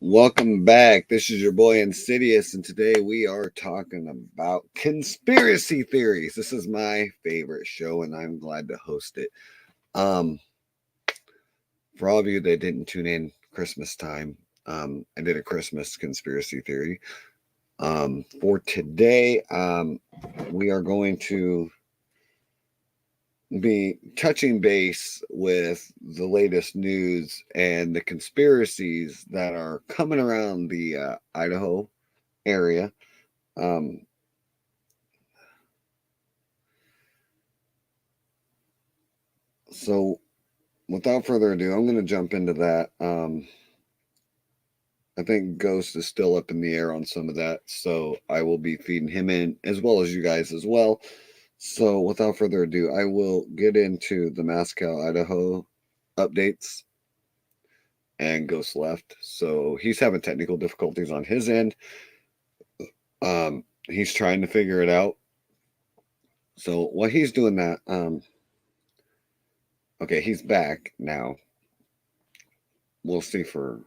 Welcome back. This is your boy Insidious, and today we are talking about conspiracy theories. This is my favorite show, and I'm glad to host it. Um, for all of you that didn't tune in Christmas time, I did a Christmas conspiracy theory. For today, we are going to be touching base with the latest news and the conspiracies that are coming around the Idaho area. Um, so, without further ado, I'm going to jump into that. I think Ghost is still up in the air on some of that, so I will be feeding him in as well as you guys as well. So, without further ado, I will get into the Moscow, Idaho updates. And Ghost left, so he's having technical difficulties on his end. He's trying to figure it out. So while he's doing that, okay, he's back now. We'll see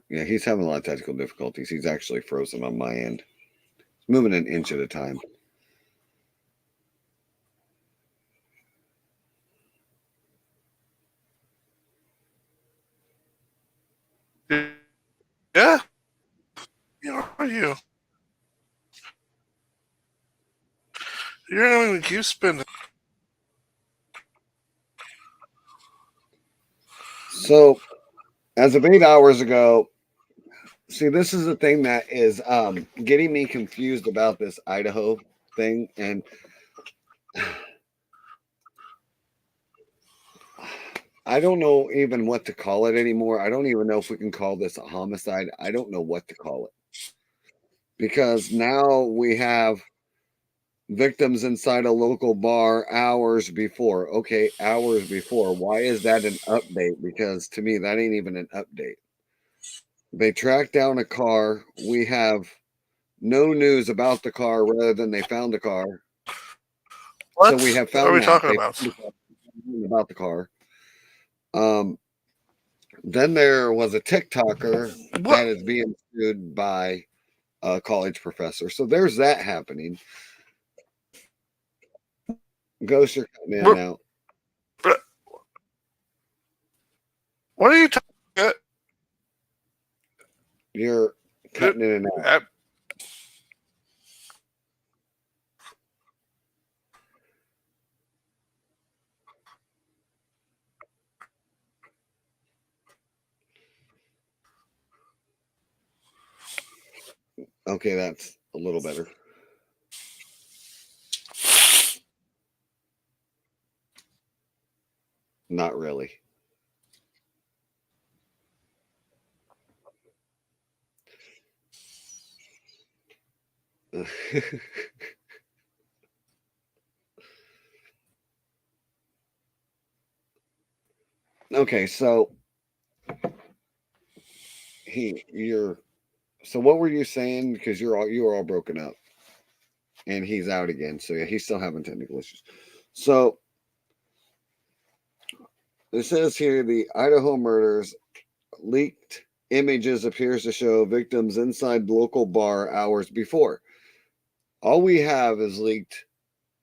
he's having a lot of technical difficulties. He's actually frozen on my end. He's moving an inch at a time. Yeah. How are you? You're going to keep spending. So as of 8 hours ago, see, this is the thing that is getting me confused about this Idaho thing, and I don't know even what to call it anymore. I don't even know if we can call this a homicide. I don't know what to call it because now we have victims inside a local bar hours before. Okay, hours before. Why is that an update? Because to me, that ain't even an update. They tracked down a car. We have no news about the car rather than they found the car. So we What have are found we that. talking They about? found about the car. Um, then there was a TikToker What? that is being sued by a college professor. So there's that happening. Ghost, you're cutting in and What, out. what are you talking about? You're cutting in and out. Okay, that's a little better. Not really. Okay, so you're so what were you saying? Because you were all broken up, and he's out again. So yeah, he's still having technical issues. So it says here the Idaho murders leaked images appears to show victims inside local bar hours before. All we have is leaked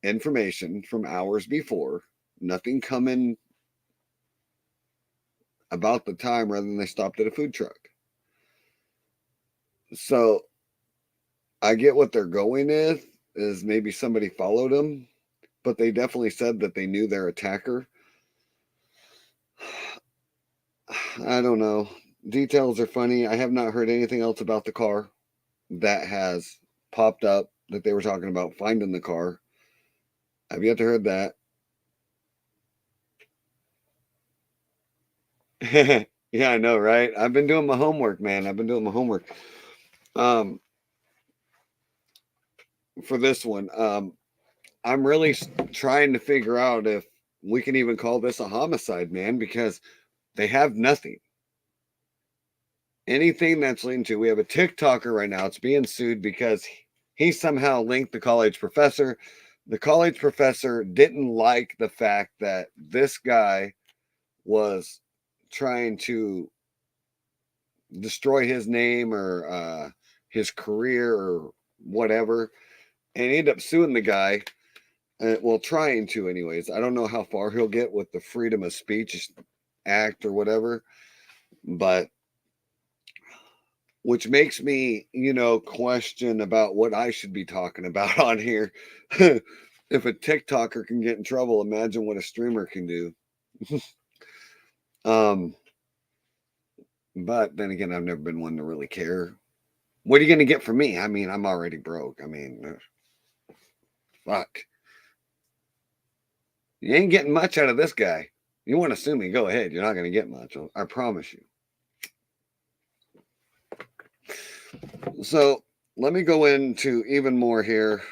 information from hours before. Nothing coming about the time rather than they stopped at a food truck. So I get what they're going with is maybe somebody followed them, but they definitely said that they knew their attacker. I don't know. Details are funny. I have not heard anything else about the car that has popped up that they were talking about finding the car. I've yet to heard that. Yeah, I know, right? I've been doing my homework, man. I've been doing my homework. Um, for this one, I'm really trying to figure out if we can even call this a homicide, man, because they have nothing. Anything that's linked to, we have a TikToker right now. It's being sued because he somehow linked the college professor. The college professor didn't like the fact that this guy was trying to destroy his name or his career or whatever, and he ended up suing the guy. Well, trying to, anyways. I don't know how far he'll get with the Freedom of Speech Act or whatever, but which makes me, question about what I should be talking about on here. If a TikToker can get in trouble, imagine what a streamer can do. um, but then again, I've never been one to really care. What are you going to get from me? I mean, I'm already broke. I mean, fuck. You ain't getting much out of this guy. You want to sue me? Go ahead. You're not going to get much. I promise you. So let me go into even more here.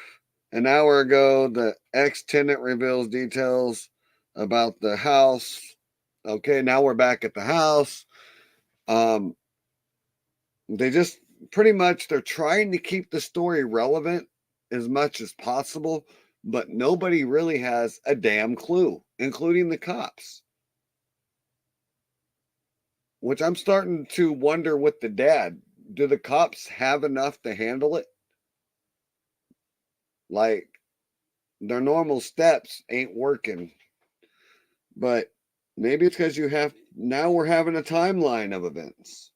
An hour ago, the ex tenant reveals details about the house. Okay, now we're back at the house. They just pretty much they're trying to keep the story relevant as much as possible, but nobody really has a damn clue, including the cops. Which I'm starting to wonder with the dad. Do the cops have enough to handle it? Like their normal steps ain't working. But maybe it's because now we're having a timeline of events.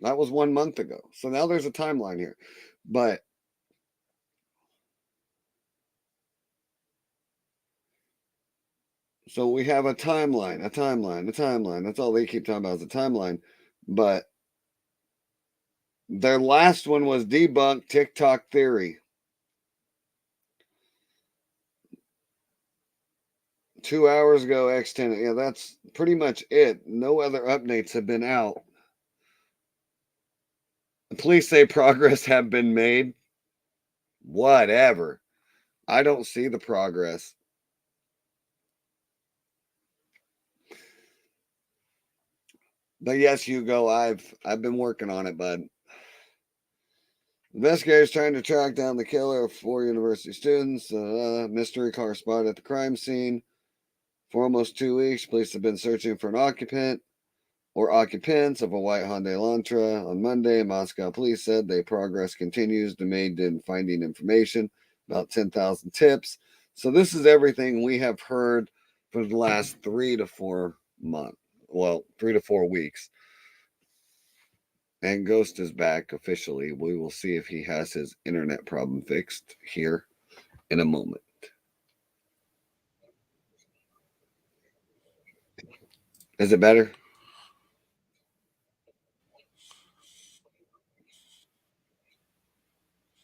That was 1 month ago. So now there's a timeline here. But so we have a timeline. That's all they keep talking about is a timeline. But their last one was debunk TikTok theory. 2 hours ago, X10. Yeah, that's pretty much it. No other updates have been out. The police say progress have been made. Whatever. I don't see the progress. But yes, Hugo, I've been working on it, bud. Investigators trying to track down the killer of 4 university students. Mystery car spotted at the crime scene. For almost 2 weeks, police have been searching for an occupant or occupants of a white Hyundai Elantra. On Monday, Moscow police said their progress continues to aid in finding information, about 10,000 tips. So this is everything we have heard for the last 3 to 4 months. Well, 3 to 4 weeks. And Ghost is back officially. We will see if he has his internet problem fixed here in a moment. Is it better?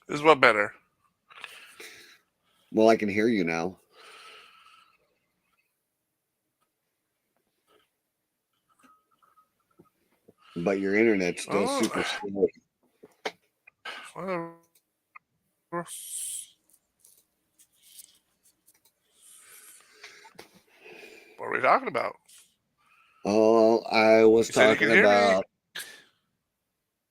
Is what better? Well, I can hear you now. But your internet's still super slow. Whatever. What are we talking about? Oh, I was You said you can talking hear me. about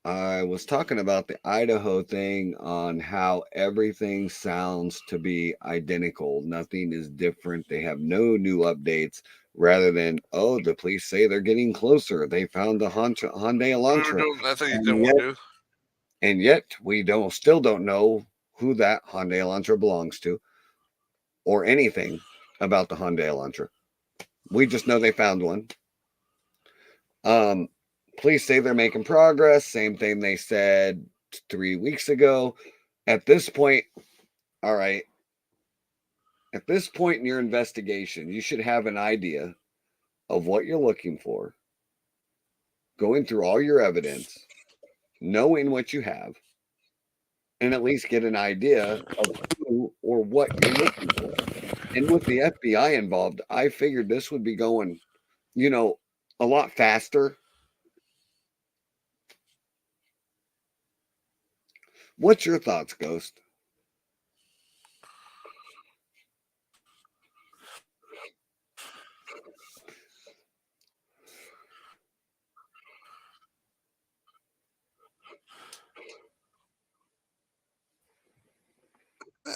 I was talking about the Idaho thing on how everything sounds to be identical. Nothing is different. They have no new updates rather than, oh, the police say they're getting closer. They found the Hyundai We were Elantra. doing that thing you And didn't yet, want to do. and yet we still don't know who that Hyundai Elantra belongs to or anything about the Hyundai Elantra. We just know they found one. Um, Police say they're making progress. Same thing they said 3 weeks ago. At this point, all right, at this point in your investigation, you should have an idea of what you're looking for, going through all your evidence, knowing what you have, and at least get an idea of who or what you're looking for. And with the FBI involved, I figured this would be going, you know, a lot faster. What's your thoughts, Ghost?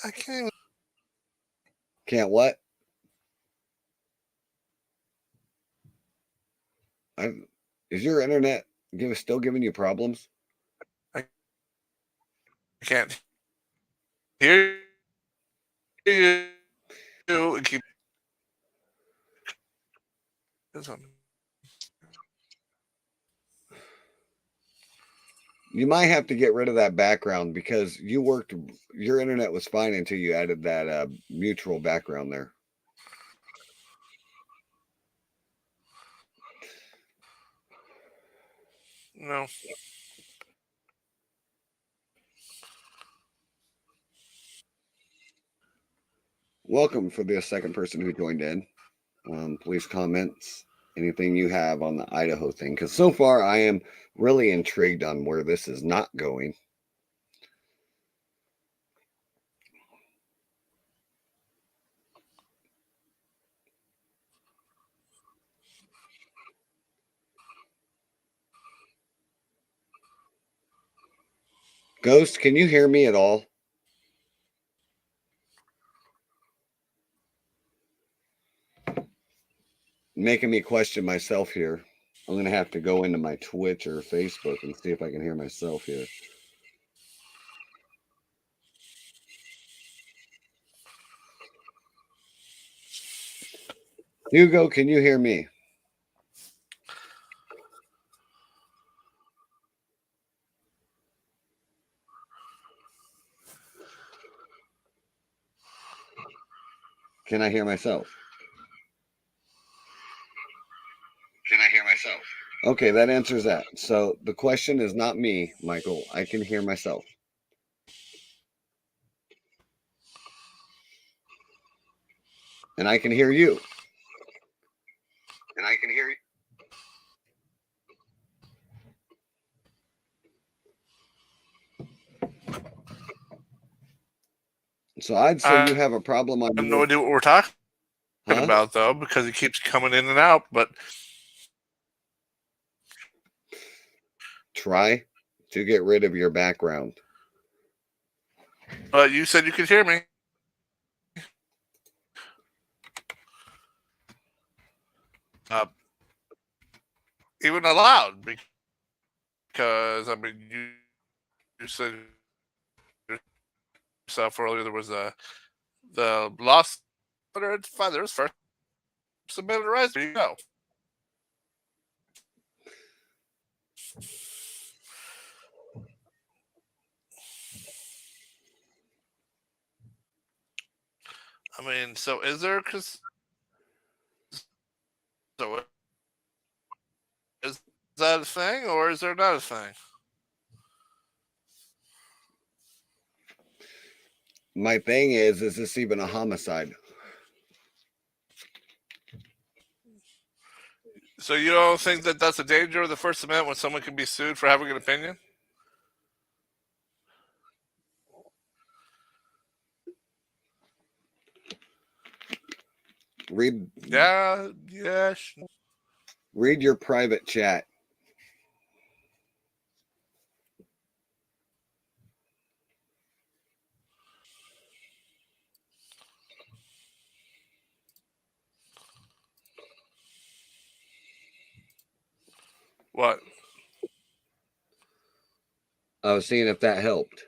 I can't even. Can't what? I, is your internet Still giving you problems? I can't hear you. It keep- You might have to get rid of that background because your internet was fine until you added that mutual background there. No. Welcome for the second person who joined in. Please comments anything you have on the Idaho thing because so far I am really intrigued on where this is not going. Ghost, can you hear me at all? Making me question myself here. I'm going to have to go into my Twitch or Facebook and see if I can hear myself here. Hugo, can you hear me? Can I hear myself? Can I hear myself? Okay, that answers that. So the question is not me, Michael. I can hear myself. And I can hear you. And I can hear you. So I'd say you have a problem on I have no idea what we're talking about, though, because it keeps coming in and out. But try to get rid of your background. But you said you could hear me. Even aloud, because I mean, you said yourself earlier there was the lost. It's fine. There's first submitted right. There you go. I mean, so is there? So is that a thing, or is there not a thing? My thing is this even a homicide? So you don't think that that's a danger of the First Amendment when someone can be sued for having an opinion? Read. Yeah. Yes. Read your private chat. What? I was seeing if that helped.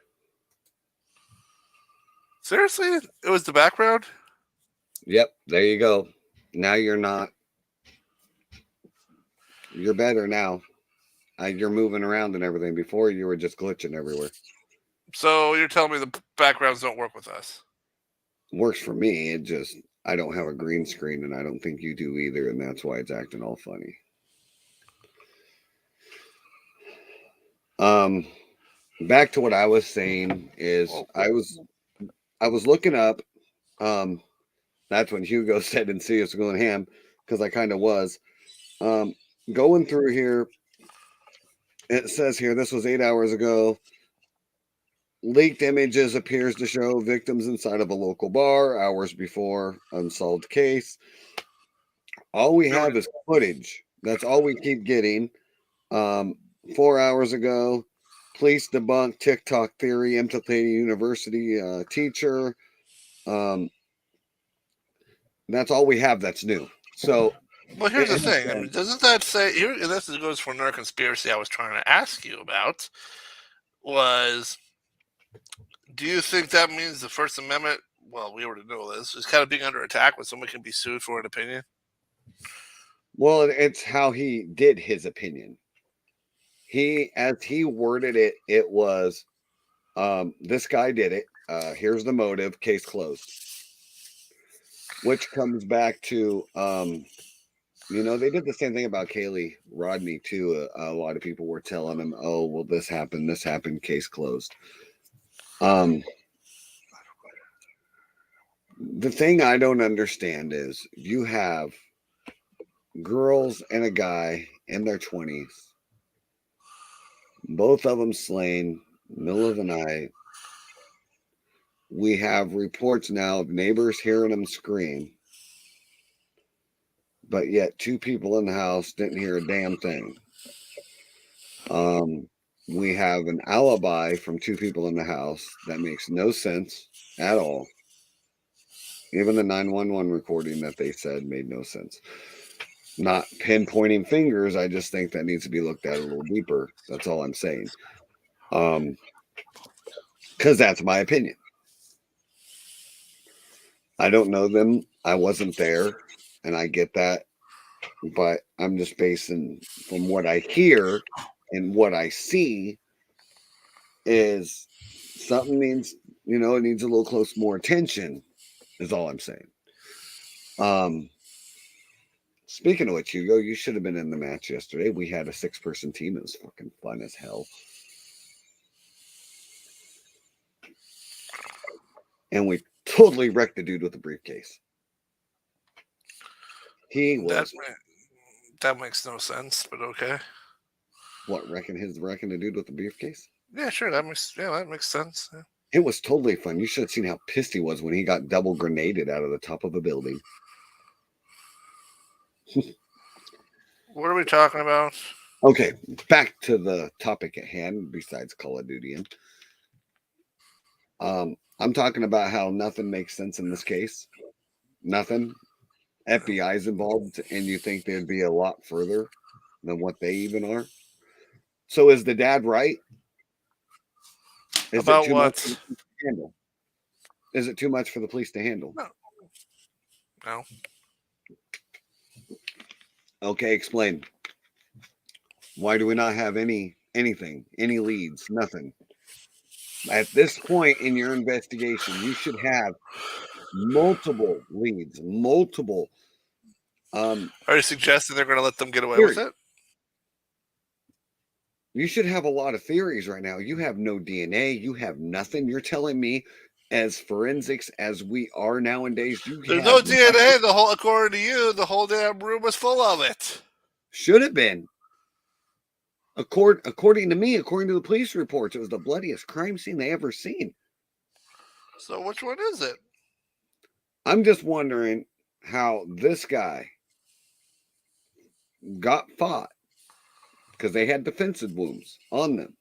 Seriously? It was the background? Yep, there you go. Now you're not. You're better now. You're moving around and everything. Before you were just glitching everywhere. So you're telling me the backgrounds don't work with us? Works for me. It just I don't have a green screen and I don't think you do either, and that's why it's acting all funny. Back to what I was saying is I was looking up. That's when Hugo said Insidious going ham because I kind of was. Going through here, it says here this was 8 hours ago. Leaked images appears to show victims inside of a local bar hours before unsolved case. All we have is footage. That's all we keep getting. 4 hours ago, police debunk TikTok theory implicating university teacher. That's all we have that's new. So Well, here's It the has thing. I been. mean, doesn't that say here? And this goes for another conspiracy I was trying to ask you about. Was do you think that means the First Amendment? Well, we already know this is kind of being under attack when someone can be sued for an opinion. Well, it's how he did his opinion. As he worded it, it was, this guy did it. Here's the motive. Case closed. Which comes back to, they did the same thing about Kaylee Rodney too. A lot of people were telling him, "Oh, well, this happened, case closed." Um, the thing I don't understand is you have girls and a guy in their 20s, both of them slain, middle of the night. We have reports now of neighbors hearing them scream, but yet two people in the house didn't hear a damn thing. Um, we have an alibi from two people in the house that makes no sense at all. Even the 911 recording that they said made no sense. Not pinpointing fingers, I just think that needs to be looked at a little deeper. That's all I'm saying. Um, because that's my opinion. I don't know them. I wasn't there, and I get that, but I'm just basing from what I hear and what I see is something needs, it needs a little close more attention, is all I'm saying. Um, Speaking of which, Hugo, you should have been in the match yesterday. We had a 6-person team. It was fucking fun as hell. And we totally wrecked the dude with the briefcase. He That was that makes no sense, but okay. wrecking the dude with the briefcase? Yeah, sure. That makes sense. Yeah. It was totally fun. You should have seen how pissed he was when he got double grenaded out of the top of a building. What are we talking about? Okay, back to the topic at hand, besides Call of Duty. I'm talking about how nothing makes sense in this case. Nothing. FBI's involved, and you think they'd be a lot further than what they even are. So is the dad right? Is it About too much for the what? police to handle? Is it too much for the police to handle? No, no. Okay, explain. Why do we not have anything, any leads, nothing? At this point in your investigation, you should have multiple leads, multiple Are you suggesting they're going to let them get away with theories. it? You should have a lot of theories right now. You have no DNA, you have nothing. You're telling me, as forensics as we are nowadays, you There's have no nothing. DNA. According to you, the whole damn room was full of it. Should have been. According to me, according to the police reports, it was the bloodiest crime scene they ever seen. So which one is it? I'm just wondering how this guy got fought because they had defensive wounds on them.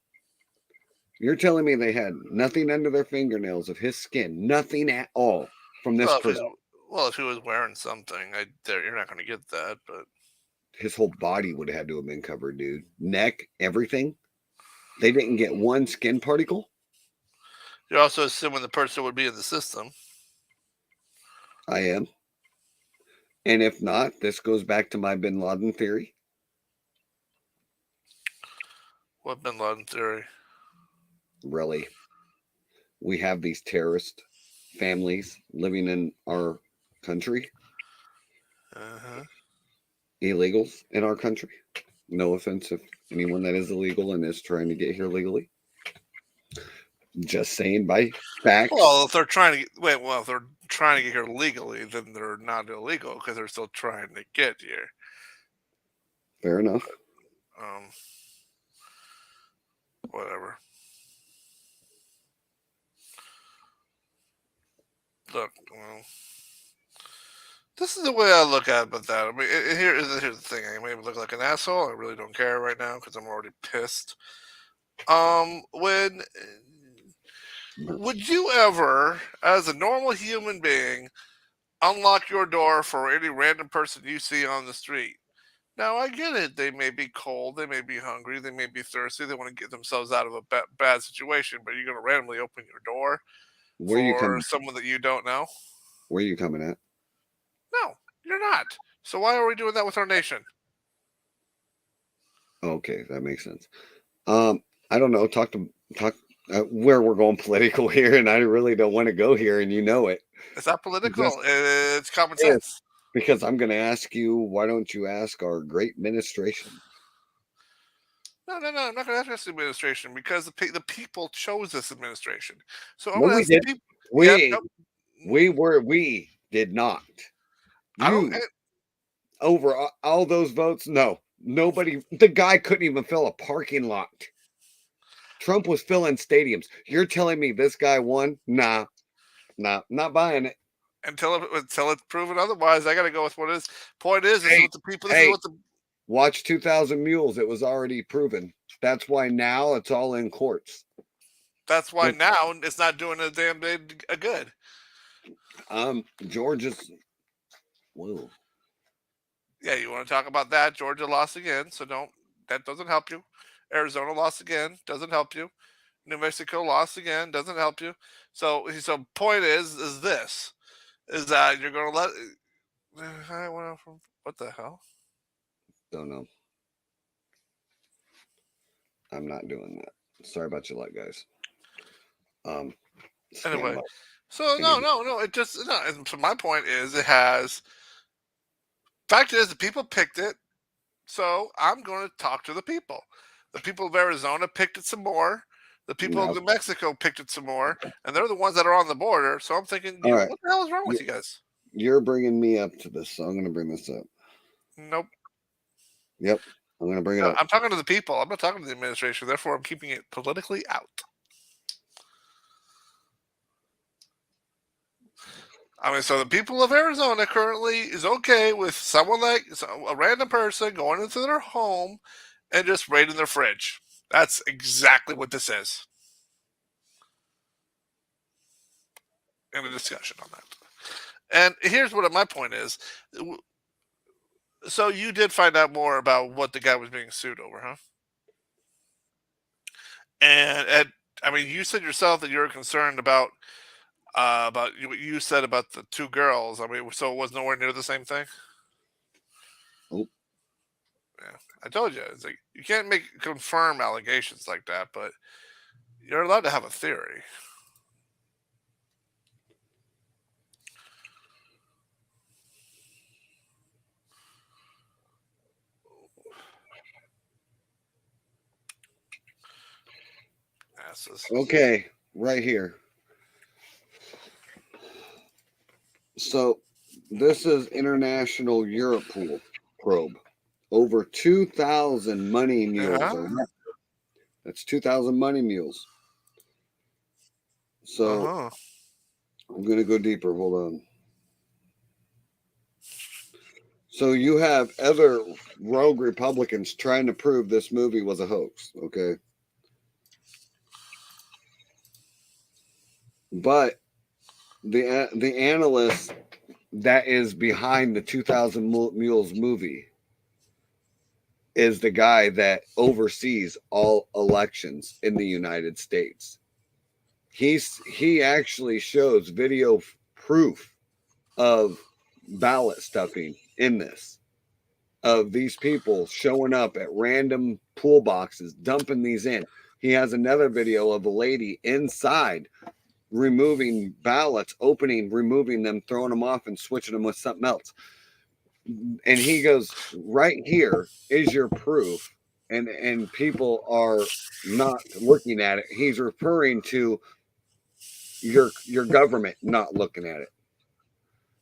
You're telling me they had nothing under their fingernails of his skin, nothing at all from this Well, if he's person. if he was wearing something, you're not going to get that. But His whole body would have had to have been covered, dude. Neck, everything. They didn't get one skin particle. you're also assuming the person would be in the system. I am. And if not, this goes back to my Bin Laden theory. What Bin Laden theory? Really, we have these terrorist families living in our country, Uh-huh. illegals in our country. No offense if anyone that is illegal and is trying to get here legally. Just saying by facts. Well, if they're trying to if they're trying to get here legally, then they're not illegal because they're still trying to get here. Fair enough. Um, Whatever. Look, well, this is the way I look at it. But that I mean, here's the thing. I may look like an asshole. I really don't care right now because I'm already pissed. When would you ever, as a normal human being, unlock your door for any random person you see on the street. Now, I get it. They may be cold, they may be hungry, they may be thirsty, they want to get themselves out of a bad situation, but you're going to randomly open your door Where you for coming? someone that you don't know? Where you coming at? No, you're not. So why are we doing that with our nation? Okay, that makes sense. I don't know. Talk where we're going political here, and I really don't want to go here, and you know it. It's not Just political. It's common is sense. because I'm going to ask you. Why don't you ask our great administration? No, no, no. I'm not going to ask this administration because the people chose this administration. So I'm No, going to we ask the did. people. Yeah, We no, mm, we did not. I don't. You over all those votes? No, nobody. The guy couldn't even fill a parking lot. Trump was filling stadiums. You're telling me this guy won? Nah, nah, not buying it. Until it's proven otherwise. I got to go with what it is. Point is, this is Hey, what the people. This is hey, what the. watch 2,000 Mules. It was already proven. That's why now it's all in courts. That's why With now it's not doing a damn day a good. Georgia's. Whoa. Yeah, you want to talk about that? Georgia lost again, so don't. That doesn't help you. Arizona lost again, doesn't help you. New Mexico lost again, doesn't help you. So point is this is that you're going to let. I went off from what the hell? Don't know. I'm not doing that. Sorry about your luck, guys. Um, Scam Anyway, luck. so Any no. It just no. And so my point is, it has. Fact is, the people picked it. So I'm going to talk to the people. The people of Arizona picked it some more. The people of no. New Mexico picked it some more, and they're the ones that are on the border. So I'm thinking, All right. what the hell is wrong with You, you guys? you're bringing me up to this, so I'm going to bring this up. Nope. Yep. I'm going to bring it No, up. I'm talking to the people. I'm not talking to the administration. Therefore, I'm keeping it politically out. I mean, so the people of Arizona currently is okay with someone like a random person going into their home and just raiding their fridge. That's exactly what this is. In a discussion on that. And here's what my point is. So you did find out more about what the guy was being sued over, huh? And I mean, you said yourself that you were concerned about what you said about the two girls. I mean, so it was nowhere near the same thing. Oh, Yeah, I told you. It's like you can't make confirm allegations like that, but you're allowed to have a theory. Asses. okay. Right here. So this is International Europe Pool probe. Over 2,000 money mules Yeah. are arrested. That's 2,000 money mules. Uh So huh. I'm going to go deeper. Hold on. So you have other rogue Republicans trying to prove this movie was a hoax. Okay. But the analyst that is behind the 2,000 Mules movie is the guy that oversees all elections in the United States. He actually shows video proof of ballot stuffing in this, of these people showing up at random pool boxes, dumping these in. He has another video of a lady inside removing ballots, opening, removing them, throwing them off, and switching them with something else. And he goes, right here is your proof. And people are not looking at it. He's referring to your government not looking at it.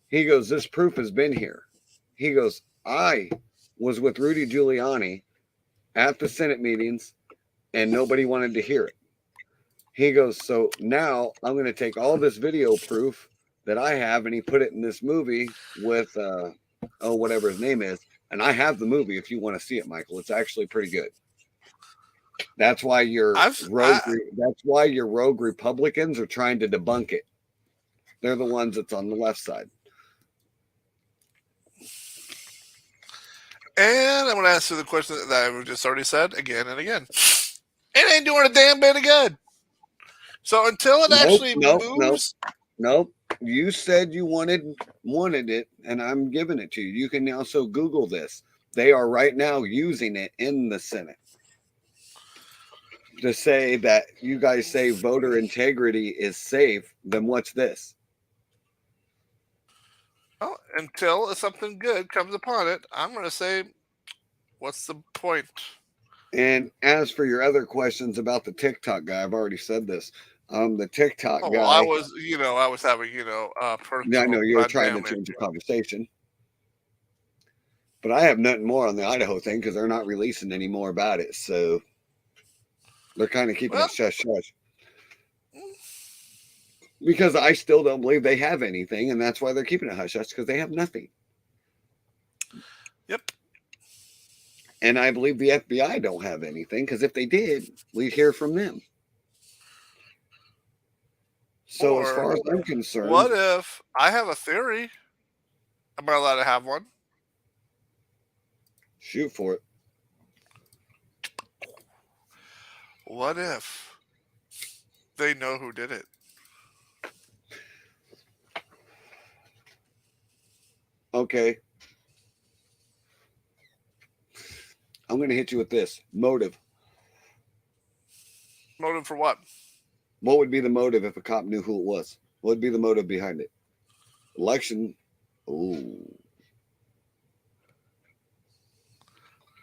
He goes, this proof has been here. He goes, I was with Rudy Giuliani at the Senate meetings and nobody wanted to hear it. He goes, so now I'm going to take all this video proof that I have, and he put it in this movie with, whatever his name is. And I have the movie if you want to see it, Michael. It's actually pretty good. That's why your I've rogue. That's why your rogue Republicans are trying to debunk it. They're the ones that's on the left side. And I'm going to answer the question that I just already said again and again. It ain't doing a damn bit of good. So until it Nope, actually nope, nope, moves, nope. You said you wanted it, and I'm giving it to you. You can also Google this. They are right now using it in the Senate to say that you guys say voter integrity is safe. Then what's this? well, until something good comes upon it, I'm going to say, what's the point? And as for your other questions about the TikTok guy, I've already said this. The TikTok Oh, well, guy, I was having, I know personal you're trying to damage. change the conversation, but I have nothing more on the Idaho thing because they're not releasing any more about it. So they're kind of keeping Well, it shush shush because I still don't believe they have anything, and that's why they're keeping it hush hush because they have nothing. yep. And I believe the FBI don't have anything because if they did, we'd hear from them. So as Or far as I'm what concerned, if I have a theory? Am I allowed to have one? shoot for it. What if they know who did it? Okay, I'm going to hit you with this motive. Motive for what? What would be the motive if a cop knew who it was? What would be the motive behind it? Election. Ooh.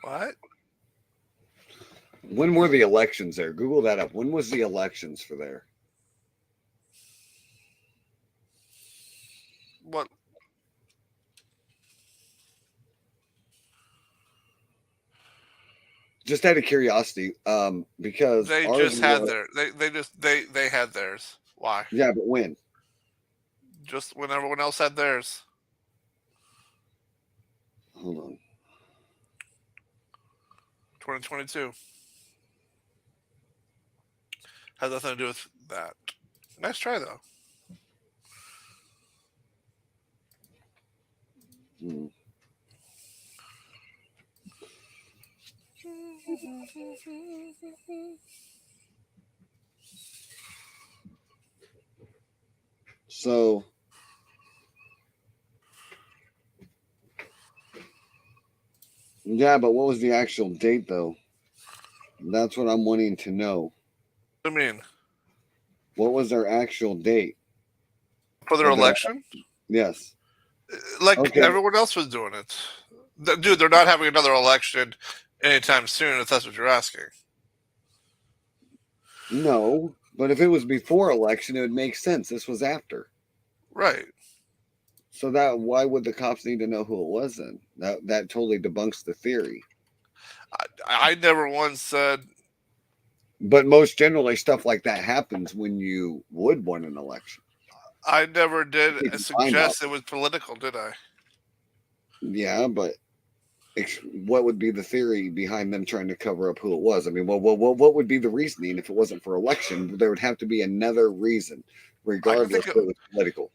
What? When were the elections there? Google that up. When was the elections for there? What? Just out of curiosity, because They ours just had was, their. They had theirs. Why? yeah, but when? Just when everyone else had theirs. Hold on. 2022 has nothing to do with that. Nice try though. Hmm. So, yeah, but what was the actual date, though? That's what I'm wanting to know. I mean, What was their actual date for their of their? election, Yes. like Okay. everyone else was doing it. Dude, they're not having another election anytime soon. If that's what you're asking, No, but if it was before election, it would make sense. This was after. right? So that why would the cops need to know who it was then? That totally debunks the theory. I never once said. But most generally, stuff like that happens when you would win an election. I never did Keep your mind out. suggest it was political, did I? Yeah, but what would be the theory behind them trying to cover up who it was? I mean, what would be the reasoning if it wasn't for election? There would have to be another reason, I can regardless think if of. it was political.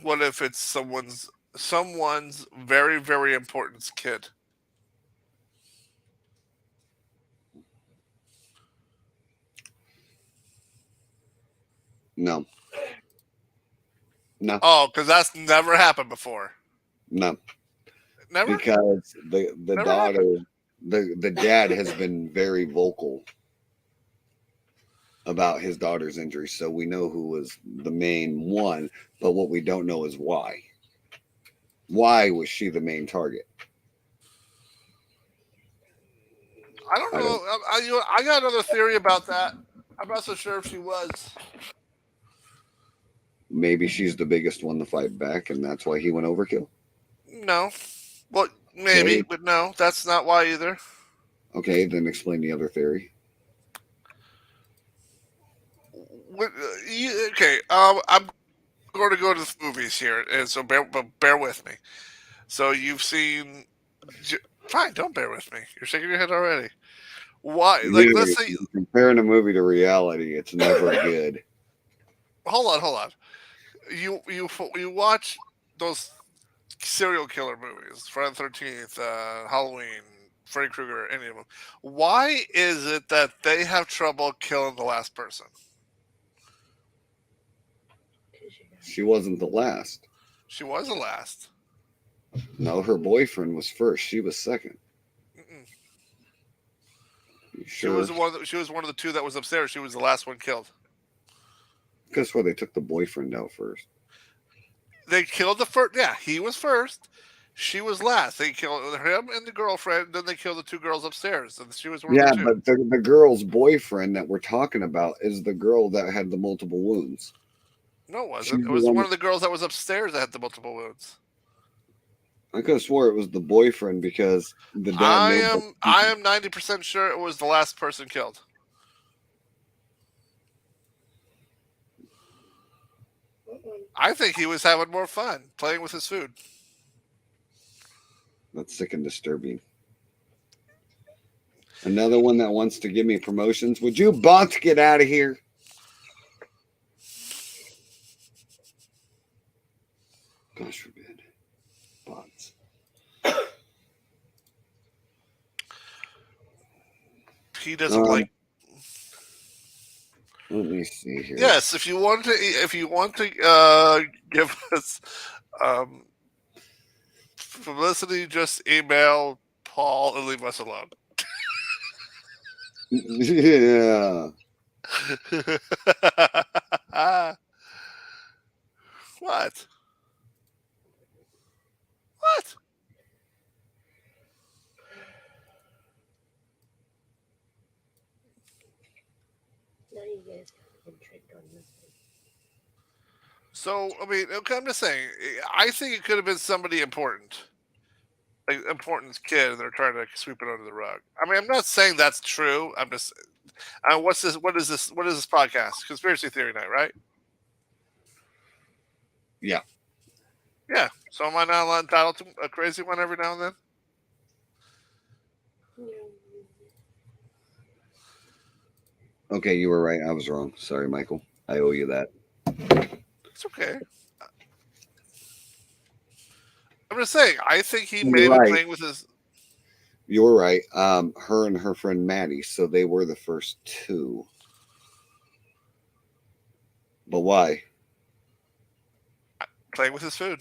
What if it's someone's very very important kid? No, no, Oh, because that's never happened before. no, Never, because the never daughter, happened. the dad has been very vocal about his daughter's injury, so we know who was the main one. But what we don't know is why. Why was she the main target? I don't I know. don't. I got another theory about that. I'm not so sure if she was. Maybe she's the biggest one to fight back, and that's why he went overkill. No. Well, maybe, Okay, but no, that's not why either. okay, then explain the other theory. Okay, I'm going to go to the movies here, and so bear with me. So you've seen. Fine, don't bear with me. You're shaking your head already. Why? Like, let's You say. comparing a movie to reality, it's never good. Hold on, hold on. You watch those serial killer movies, Friday the 13th, Halloween, Freddy Krueger, any of them. Why is it that they have trouble killing the last person? She wasn't the last. She was the last. No, her boyfriend was first. She was second. Mm-mm. You She sure? was the one. She was one of the two that was upstairs. She was the last one killed. Guess where they took the boyfriend out first. They killed the first. Yeah, he was first. She was last. They killed him and the girlfriend. Then they killed the two girls upstairs, and she was one of Yeah, the two. but the girl's boyfriend that we're talking about is the girl that had the multiple wounds. No, it wasn't. She's It the was one. one of the girls that was upstairs that had the multiple wounds. I could have swore it was the boyfriend because the dad I knows. am. I am 90% sure it was the last person killed. I think he was having more fun playing with his food. That's sick and disturbing. Another one that wants to give me promotions. Would you bots get out of here? Gosh forbid. Bots. He doesn't like. Let me see here. Yes, if you want to give us publicity, just email Paul and leave us alone. Yeah. What? What? Now you guys got tricked on this one. So, I mean, okay, I'm just saying, I think it could have been somebody important. Like, important kid, and they're trying to sweep it under the rug. I mean, I'm not saying that's true. I'm just, what's this? What is this? What is this podcast? Conspiracy Theory Night, right? Yeah. Yeah. So am I not entitled to a crazy one every now and then? Okay, you were right. I was wrong. Sorry, Michael. I owe you that. It's okay. I'm just saying, I think he You're may have been right. playing with his. You're right. Her and her friend Maddie, so they were the first two. But why? Playing with his food.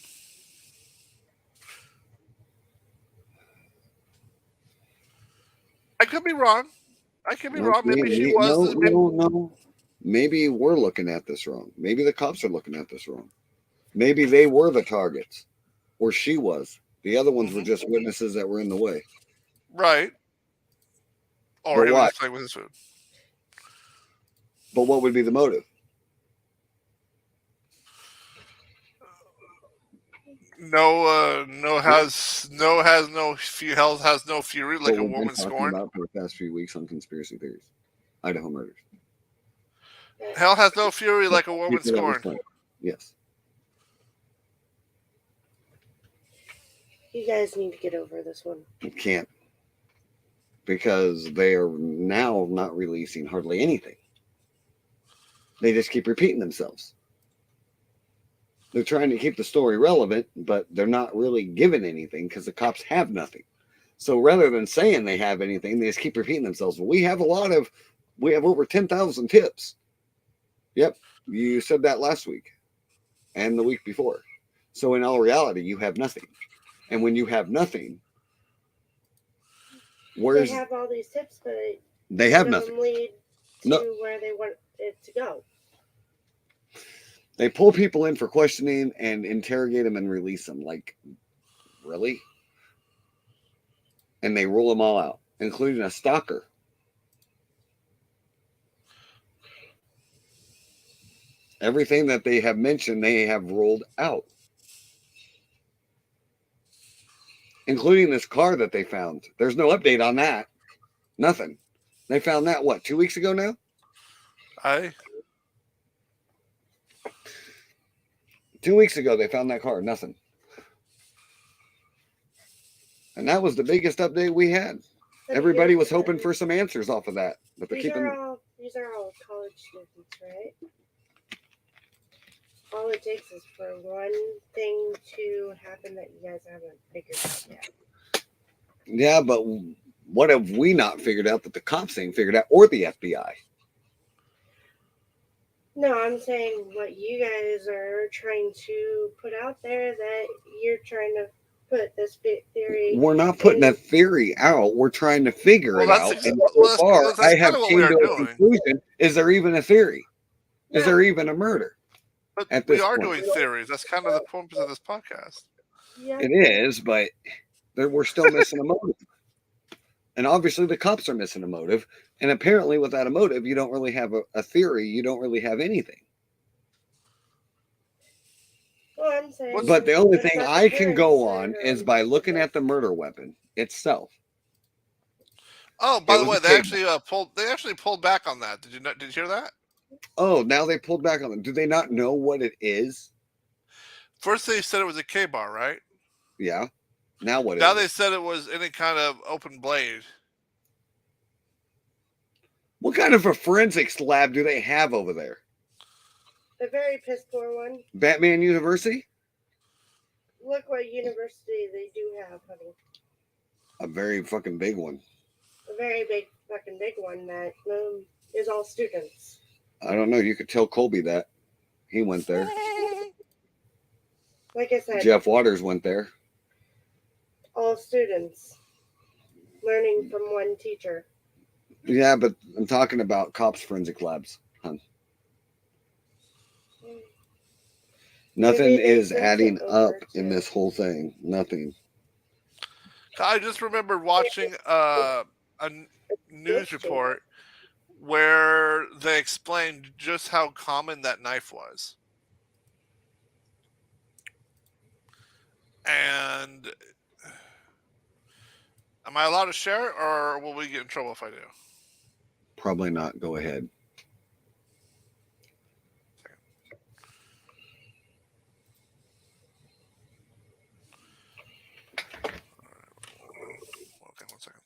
I could be wrong. I could be wrong. Maybe she was. No. Maybe we're looking at this wrong. Maybe the cops are looking at this wrong. Maybe they were the targets, or she was. The other ones were just witnesses that were in the way. Right. Or But he was why? just playing with his food. But what would be the motive? Has no fury like What a we've been woman talking scorned. about for the past few weeks on conspiracy theories. Idaho murders. Hell has no fury like a woman People that was scorned. fun. Yes. You guys need to get over this one. You can't. Because they are now not releasing hardly anything. They just keep repeating themselves. They're trying to keep the story relevant, but they're not really giving anything because the cops have nothing. So rather than saying they have anything, they just keep repeating themselves. Well, we have over 10,000 tips. Yep. You said that last week and the week before. So in all reality, you have nothing. And when you have nothing, They have all these tips, but they have none of nothing. them lead to where they want it to go. They pull people in for questioning and interrogate them and release them. Like, really? And they rule them all out, including a stalker. Everything that they have mentioned, they have ruled out, including this car that they found. There's no update on that. Nothing. They found that, 2 weeks ago now? 2 weeks ago, they found that car. Nothing. And that was the biggest update we had. Everybody was hoping for some answers off of that. But these are all college students, right? All it takes is for one thing to happen that you guys haven't figured out yet. Yeah, but what have we not figured out that the cops ain't figured out, or the FBI? No, I'm saying what you guys are trying to put out there, that you're trying to put this big theory We're not putting a in. theory out. We're trying to figure Well, it out. And so far, that's I kind have of what we came are to a doing. conclusion: is there even a theory? Is No, there even a murder But at we this are point? doing theories. That's kind of the purpose of this podcast. yeah, It is, but we're still missing a motive. And obviously, the cops are missing a motive. And apparently, without a motive, you don't really have a theory. You don't really have anything. well, I'm saying But the only the thing second I can go parents on are is by looking this. at the murder weapon itself. Oh, It by the was way, a they cable. actually pulled. They actually pulled back on that. Did you not? Did you hear that? Oh, now they pulled back on it. Do they not know what it is? First, they said it was a K bar, right? Yeah. Now what Now is they it? said it was any kind of open blade. What kind of a forensics lab do they have over there? A very piss poor one. Batman University? Look what university they do have, honey. A very fucking big one. A very big, fucking big one that is all students. I don't know. You could tell Colby that. He went there. Like I said, Jeff Waters went there. all students learning from one teacher. Yeah, but I'm talking about cops forensic labs. Huh. Nothing Maybe they is sent it adding up over in to this whole thing. Nothing. I just remembered watching a news this chamber. report where they explained just how common that knife was. And am I allowed to share, or will we get in trouble if I do? Probably not. Go ahead. Okay, 1 second.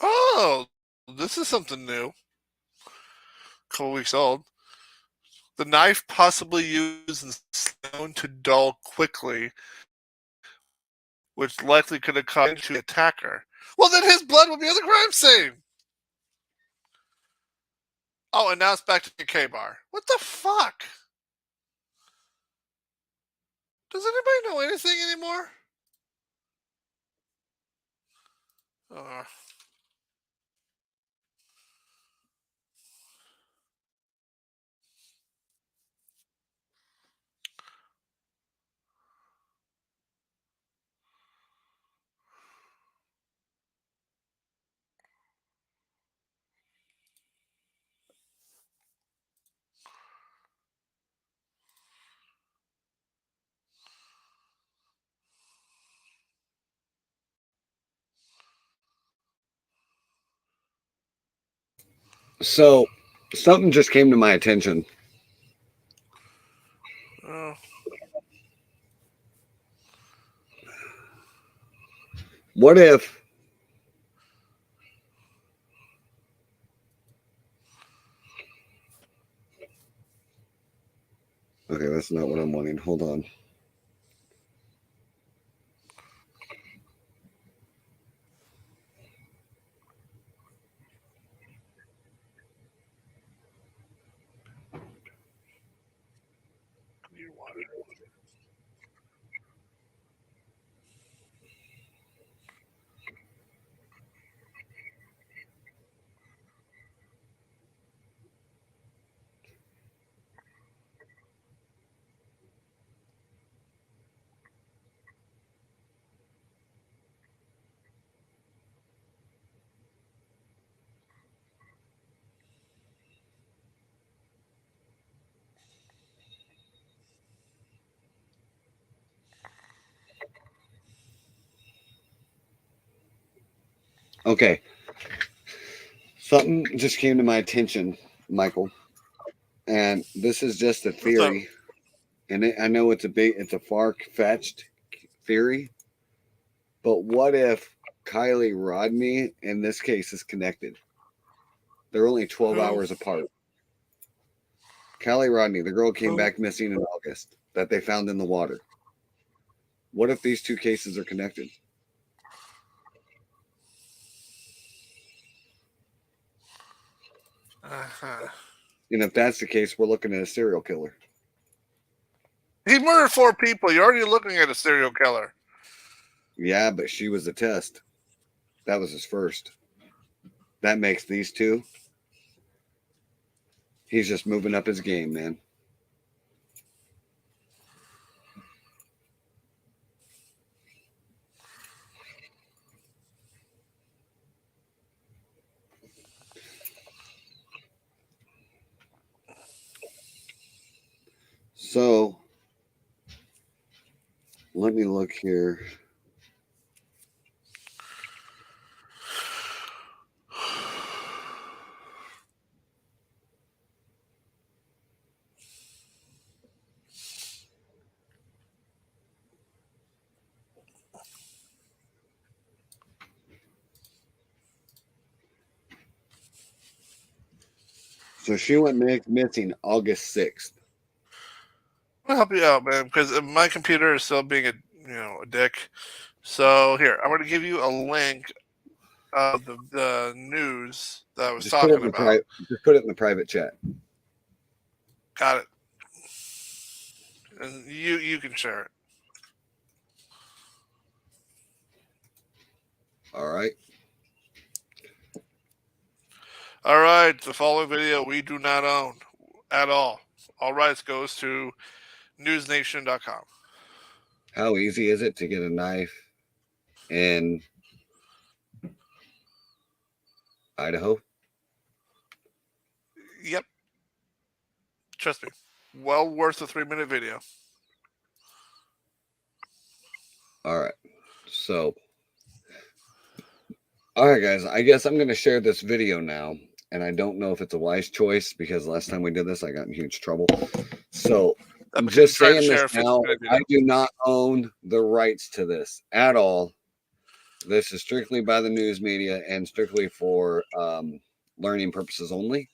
Oh, this is something new. A couple weeks old. The knife possibly used in stone to dull quickly, which likely could have caused to the attacker. Well, then his blood would be on the crime scene. Oh, and now it's back to the K bar. What the fuck? Does anybody know anything anymore? Uh, So, something just came to my attention. uh, What if Okay, that's not what I'm wanting. Hold on. Clear water. Okay. Something just came to my attention, Michael, and this is just a What's up? theory, and I know it's a far-fetched theory, but what if Kylie Rodney in this case is connected? They're only 12 Who? hours apart. Kylie Rodney, the girl came Who? back missing in August that they found in the water. What if these two cases are connected? Uh-huh. And if that's the case, we're looking at a serial killer. He murdered 4 people. You're already looking at a serial killer. Yeah, but she was a test. That was his first. That makes these two. He's just moving up his game, man. So let me look here. So she went missing August 6th. I'll help you out, man, because my computer is still being a dick. So here, I'm going to give you a link of the news that I was Just put it in talking the about. just put it in the private chat. Got it. And you can share it. All right. All right, the following video we do not own at all. All rights goes to newsnation.com. How easy is it to get a knife in Idaho? Yep. Trust me. Well worth a 3-minute video. All right. So, all right, guys. I guess I'm going to share this video now. And I don't know if it's a wise choice because last time we did this, I got in huge trouble. So, I'm just saying this now. I do not own the rights to this at all. This is strictly by the news media and strictly for learning purposes only.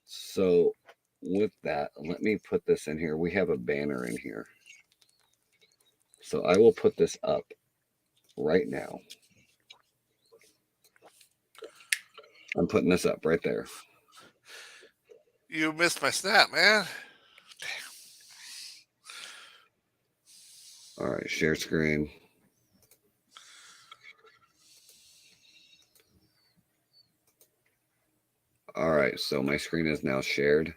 So, with that, let me put this in here. We have a banner in here. So, I will put this up right now. I'm putting this up right there. You missed my snap, man. All right, share screen. All right, so my screen is now shared.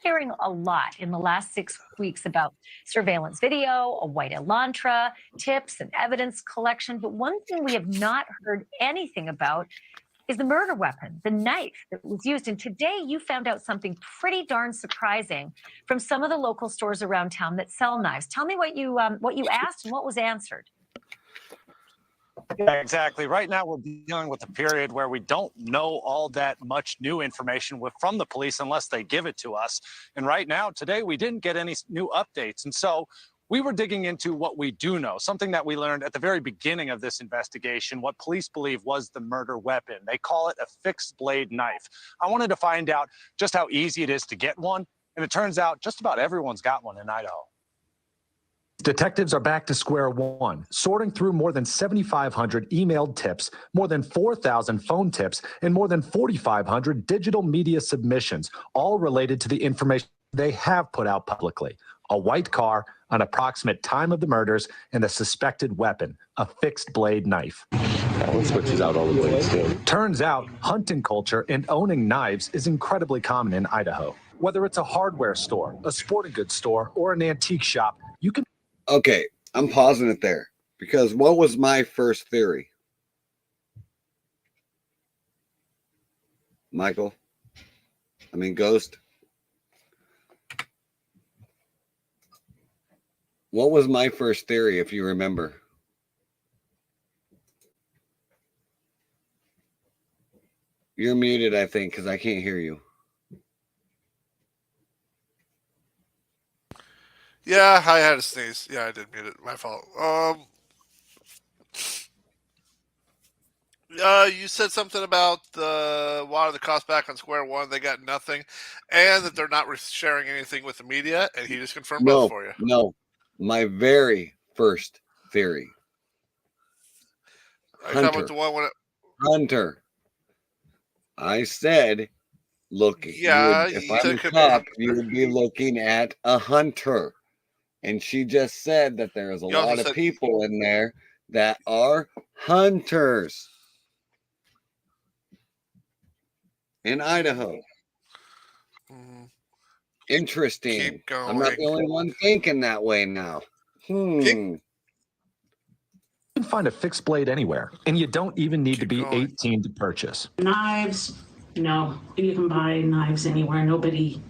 Hearing a lot in the last 6 weeks about surveillance video, a white Elantra, tips and evidence collection. But one thing we have not heard anything about is the murder weapon, the knife that was used. And today you found out something pretty darn surprising from some of the local stores around town that sell knives. Tell me what you asked and what was answered. Yeah, exactly. Right now, we're dealing with a period where we don't know all that much new information from the police unless they give it to us. And right now, today, we didn't get any new updates. And so we were digging into what we do know, something that we learned at the very beginning of this investigation, what police believe was the murder weapon. They call it a fixed blade knife. I wanted to find out just how easy it is to get one. And it turns out just about everyone's got one in Idaho. Detectives are back to square one, sorting through more than 7,500 emailed tips, more than 4,000 phone tips, and more than 4,500 digital media submissions, all related to the information they have put out publicly. A white car, an approximate time of the murders, and a suspected weapon, a fixed blade knife. It switches out all the blades too. Turns out hunting culture and owning knives is incredibly common in Idaho. Whether it's a hardware store, a sporting goods store, or an antique shop, you can... Okay, I'm pausing it there because what was my first theory? Michael? I mean, Ghost? What was my first theory, if you remember? You're muted, I think, because I can't hear you. Yeah, I had to sneeze. Yeah, I did mute it. My fault. You said something about why the cost back on Square One. They got nothing, and that they're not sharing anything with the media. And he just confirmed both No, for you. no. My very first theory. Are you talking about Hunter. the one when? Hunter. I said, look, Yeah, if you I'm said a it could cop, be. you would be looking at a hunter. And she just said that there's a You also lot of said people in there that are hunters in Idaho. Interesting. keep going. I'm not the only one thinking that way now. You can find a fixed blade anywhere, and you don't even need to be going. 18 to purchase. Knives, no, you can buy knives anywhere. Nobody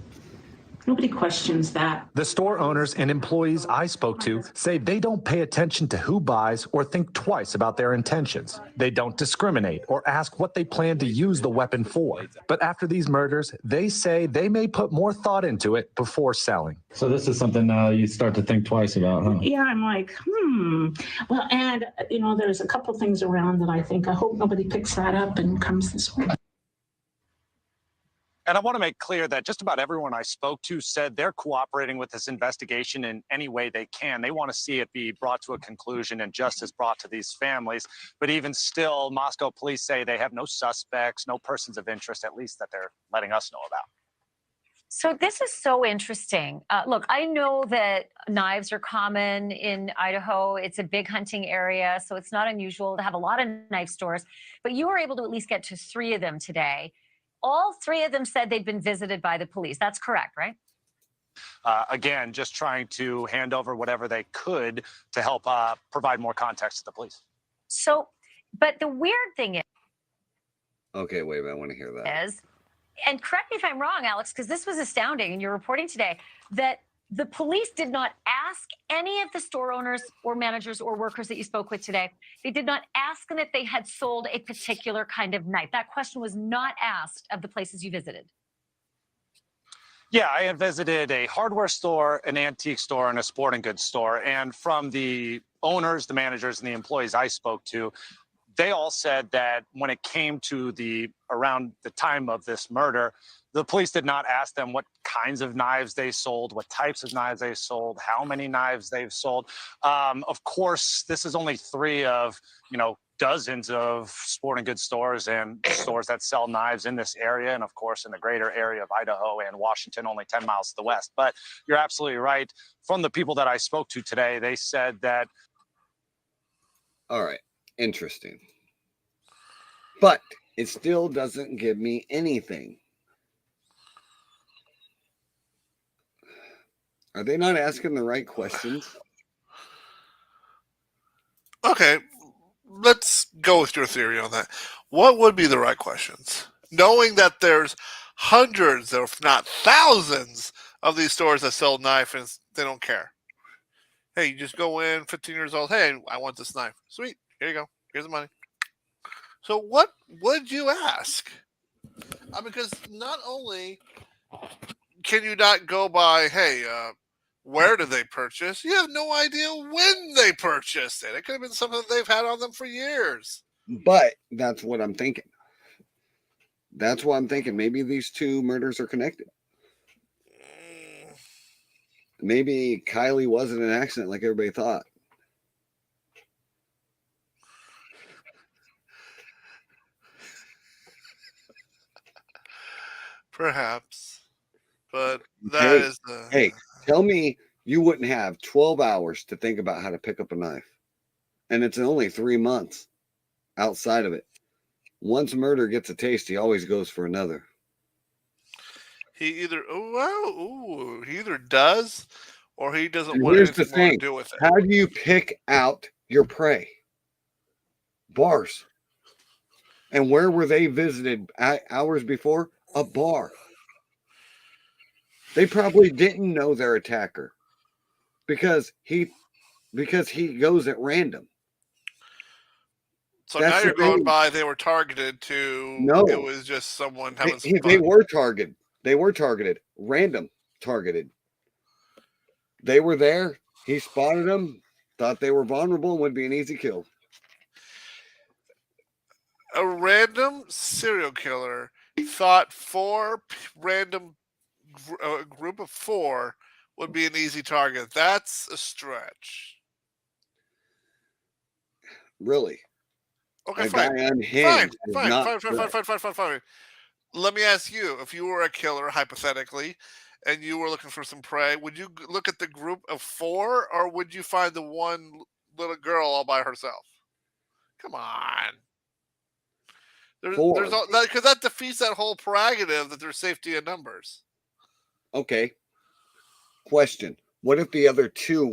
questions that. The store owners and employees I spoke to say they don't pay attention to who buys or think twice about their intentions. They don't discriminate or ask what they plan to use the weapon for. But after these murders, they say they may put more thought into it before selling. So this is something you start to think twice about, huh? Yeah, I'm like, Well, and, there's a couple things around that I think, I hope nobody picks that up and comes this way. And I want to make clear that just about everyone I spoke to said they're cooperating with this investigation in any way they can. They want to see it be brought to a conclusion and justice brought to these families. But even still, Moscow police say they have no suspects, no persons of interest, at least that they're letting us know about. So this is so interesting. Look, I know that knives are common in Idaho. It's a big hunting area, so it's not unusual to have a lot of knife stores. But you were able to at least get to 3 of them today. All 3 of them said they'd been visited by the police. That's correct, right? Again, just trying to hand over whatever they could to help provide more context to the police. So, but the weird thing Okay, wait a minute. I want to hear that. is, and correct me if I'm wrong, Alex, because this was astounding, and you're reporting today that the police did not ask any of the store owners or managers or workers that you spoke with today. They did not ask them if they had sold a particular kind of knife. That question was not asked of the places you visited. Yeah, I had visited a hardware store, an antique store, and a sporting goods store. And from the owners, the managers, and the employees I spoke to, they all said that when it came to around the time of this murder, the police did not ask them what kinds of knives they sold, what types of knives they sold, how many knives they've sold. Of course, this is only 3 of, dozens of sporting goods stores and stores that sell knives in this area. And of course, in the greater area of Idaho and Washington, only 10 miles to the west. But you're absolutely right. From the people that I spoke to today, they said that. All right. Interesting. But it still doesn't give me anything. Are they not asking the right questions? Okay, let's go with your theory on that. What would be the right questions? Knowing that there's hundreds, if not thousands, of these stores that sell knives and they don't care. Hey, you just go in, 15 years old. Hey, I want this knife. Sweet. Here you go. Here's the money. So what would you ask? Because not only can you not go by, hey, where did they purchase? You have no idea when they purchased it. It could have been something that they've had on them for years. But that's what I'm thinking. That's what I'm thinking. Maybe these 2 murders are connected. Maybe Kylie wasn't an accident like everybody thought. Perhaps. But that is the... Hey, tell me you wouldn't have 12 hours to think about how to pick up a knife. And it's only 3 months outside of it. Once murder gets a taste, he always goes for another. He either he either does or he doesn't want anything more to do with it. How do you pick out your prey? Bars. And where were they visited hours before? A bar. They probably didn't know their attacker because he goes at random. So That's now the you're going thing. by they were targeted to. No. It was just someone having some They fun. were targeted. They were targeted. Random targeted. They were there. He spotted them. Thought they were vulnerable and would be an easy kill. A random serial killer thought a group of 4 would be an easy target. That's a stretch. Really. Okay, A guy fine. unhinged is not Fine. Let me ask you, if you were a killer, hypothetically, and you were looking for some prey, would you look at the group of 4, or would you find the one little girl all by herself? Come on. There's 4. because that defeats that whole prerogative that there's safety in numbers. Okay. Question. What if the other 2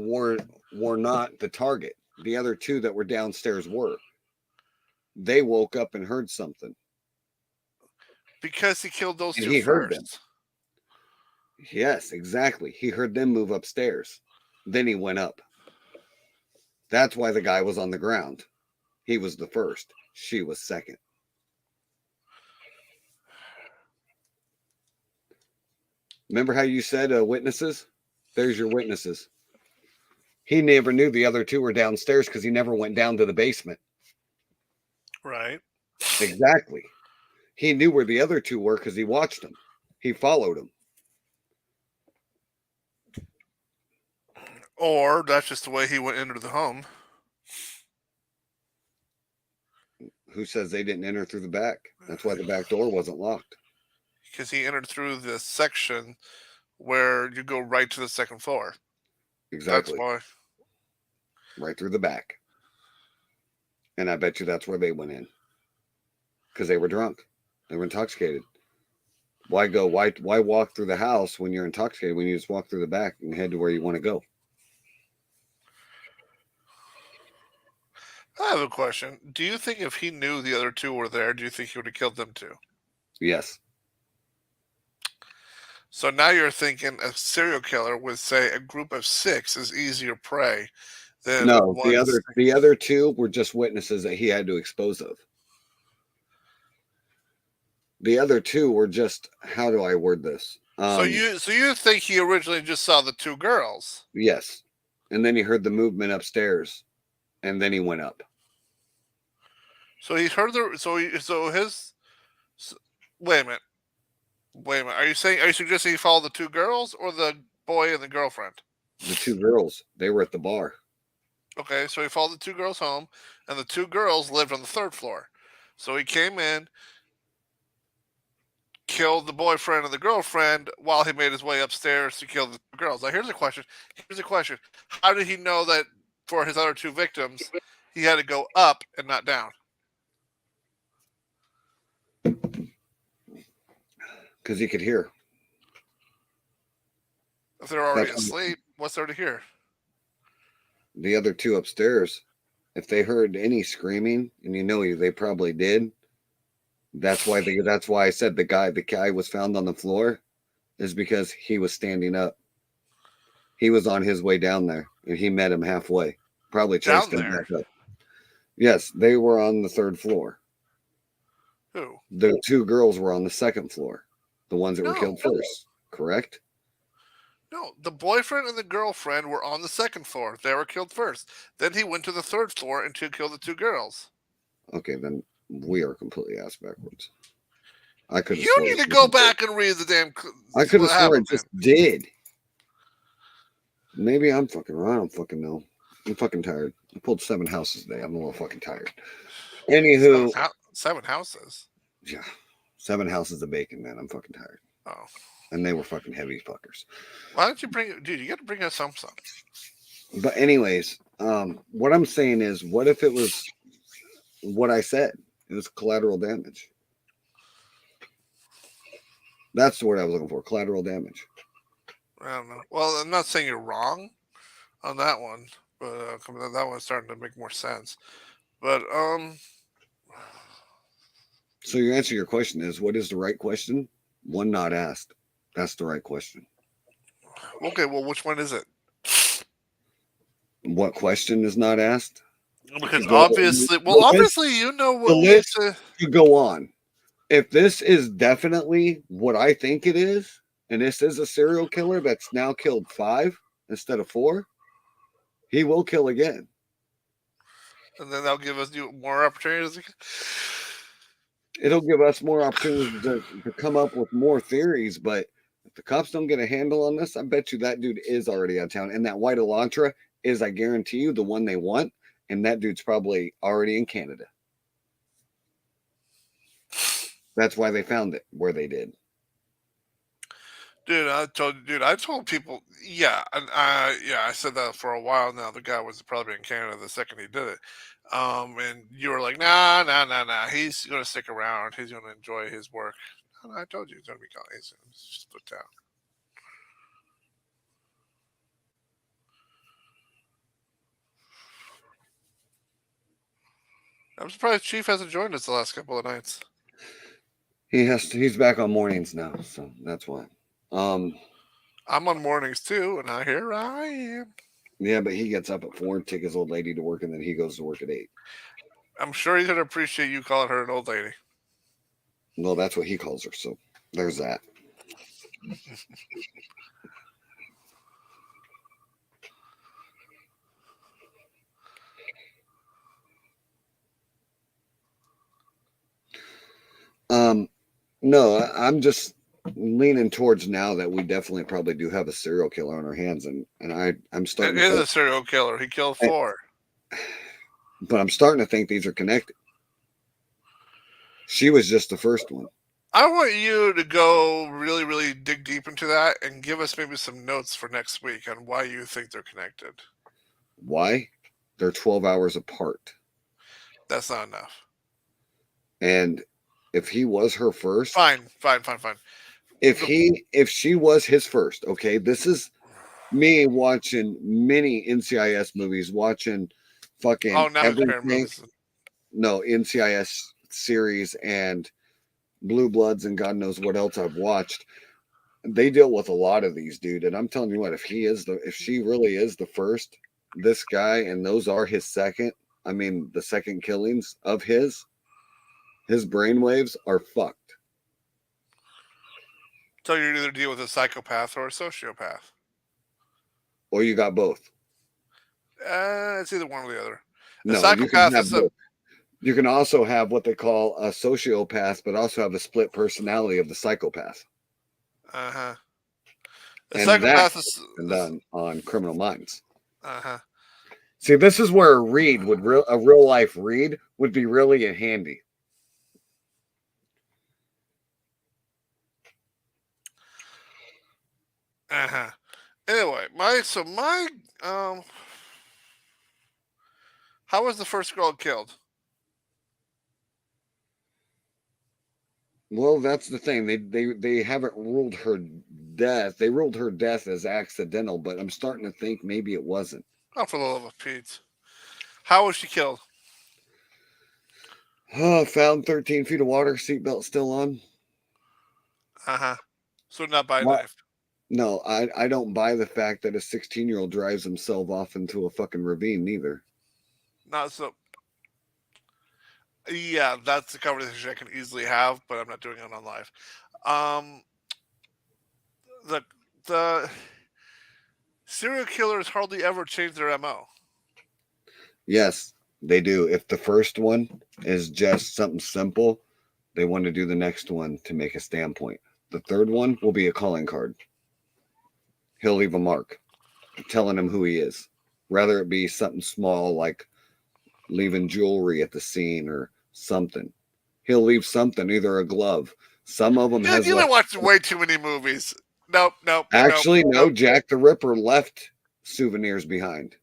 were not the target? The other 2 that were downstairs were. They woke up and heard something. Because he killed those And 2 he heard them. first. Yes, exactly. He heard them move upstairs. Then he went up. That's why the guy was on the ground. He was the first. She was second. Remember how you said witnesses? There's your witnesses. He never knew the other 2 were downstairs because he never went down to the basement. Right. Exactly. He knew where the other 2 were because he watched them. He followed them. Or that's just the way he went into the home. Who says they didn't enter through the back? That's why the back door wasn't locked. Because he entered through the section where you go right to the second floor. Exactly. That's why. Right through the back. And I bet you that's where they went in. Because they were drunk. They were intoxicated. Why walk through the house when you're intoxicated when you just walk through the back and head to where you want to go? I have a question. Do you think if he knew the other 2 were there, do you think he would have killed them too? Yes. So now you're thinking a serial killer would say a group of 6 is easier prey than No, one. the other 2 were just witnesses that he had to expose of. The other 2 were just, how do I word this? So you think he originally just saw the 2 girls? Yes. And then he heard the movement upstairs. And then he went up. So he heard wait a minute. Are you suggesting he followed the 2 girls or the boy and the girlfriend? The 2 girls, they were at the bar. Okay, so he followed the 2 girls home, and the 2 girls lived on the 3rd floor. So he came in, killed the boyfriend and the girlfriend while he made his way upstairs to kill the 2 girls. Now here's a question. How did he know that for his other 2 victims, he had to go up and not down? Because he could hear. If they're already asleep, what's there to hear? The other 2 upstairs, if they heard any screaming, and they probably did. That's why I said the guy was found on the floor, is because he was standing up. He was on his way down there, and he met him halfway. Probably chased him back up. Yes, they were on the 3rd floor. Who? The 2 girls were on the 2nd floor. The ones that were killed first, correct? No, the boyfriend and the girlfriend were on the 2nd floor. They were killed first. Then he went to the 3rd floor and killed the 2 girls. Okay, then we are completely ass backwards. I could. You need to go back and read the damn. I could have sworn it just did. Maybe I'm fucking wrong. I don't fucking know. I'm fucking tired. I pulled 7 houses today. I'm a little fucking tired. Anywho, 7 houses. Yeah, 7 houses of bacon, man. I'm fucking tired. Oh. And they were fucking heavy fuckers. Why don't you dude, you got to bring us something. But anyways, what I'm saying is, what if it was what I said? It was collateral damage. That's the word I was looking for, collateral damage. I don't know. Well, I'm not saying you're wrong on that one, but that one's starting to make more sense. But So your answer to your question is, what is the right question? One not asked. That's the right question. Okay, well, which one is it? What question is not asked? Because to go- obviously, the list- obviously, you know the what list to. to go on. If this is definitely what I think it is, and this is a serial killer that's now killed 5 instead of 4, he will kill again. And then that'll give us more opportunities. It'll give us more opportunities to come up with more theories, but if the cops don't get a handle on this, I bet you that dude is already out of town. And that white Elantra is, I guarantee you, the one they want, and that dude's probably already in Canada. That's why they found it where they did. Dude, I told people, yeah, and I said that for a while now. The guy was probably in Canada the second he did it. And you were like, nah. He's gonna stick around. He's gonna enjoy his work. And I told you he's gonna be gone. He's just put down. I'm surprised Chief hasn't joined us the last couple of nights. He's back on mornings now, so that's why. I'm on mornings too, and here I am. Yeah, but he gets up at 4 and take his old lady to work, and then he goes to work at 8. I'm sure he's gonna appreciate you calling her an old lady. Well, that's what he calls her, so there's that. No, I'm just leaning towards now that we definitely probably do have a serial killer on our hands, and I'm starting. It is a serial killer. He killed 4. But I'm starting to think these are connected. She was just the first one. I want you to go really, really dig deep into that and give us maybe some notes for next week on why you think they're connected. Why? They're 12 hours apart. That's not enough. And if he was her first, fine. If she was his first, okay, this is me watching many NCIS movies, watching fucking everything. No, NCIS series and Blue Bloods and God knows what else I've watched. They deal with a lot of these, dude. And I'm telling you what, if she really is the first, this guy, and those are his second, the second killings of his brainwaves are fucked. So you either deal with a psychopath or a sociopath. Or you got both. It's either one or the other. No, psychopath you can also have what they call a sociopath, but also have a split personality of the psychopath. The and psychopath is done on Criminal Minds. See, this is where a real life read would be really handy. Anyway, how was the first girl killed? Well, that's the thing. They haven't ruled her death. They ruled her death as accidental, but I'm starting to think maybe it wasn't. Oh, for the love of Pete. How was she killed? Found 13 feet of water, seatbelt still on. So not by knife. No, I don't buy the fact that a 16-year-old drives himself off into a fucking ravine neither. Not so. Yeah, that's a conversation I can easily have, but I'm not doing it on live. The serial killers hardly ever change their MO. Yes, they do. If the first one is just something simple, they want to do the next one to make a standpoint. The third one will be a calling card. He'll leave a mark telling him who he is. Rather it be something small like leaving jewelry at the scene or something. He'll leave something, either a glove. Some of them You've been watching way too many movies. Nope. Actually, no. Jack the Ripper left souvenirs behind.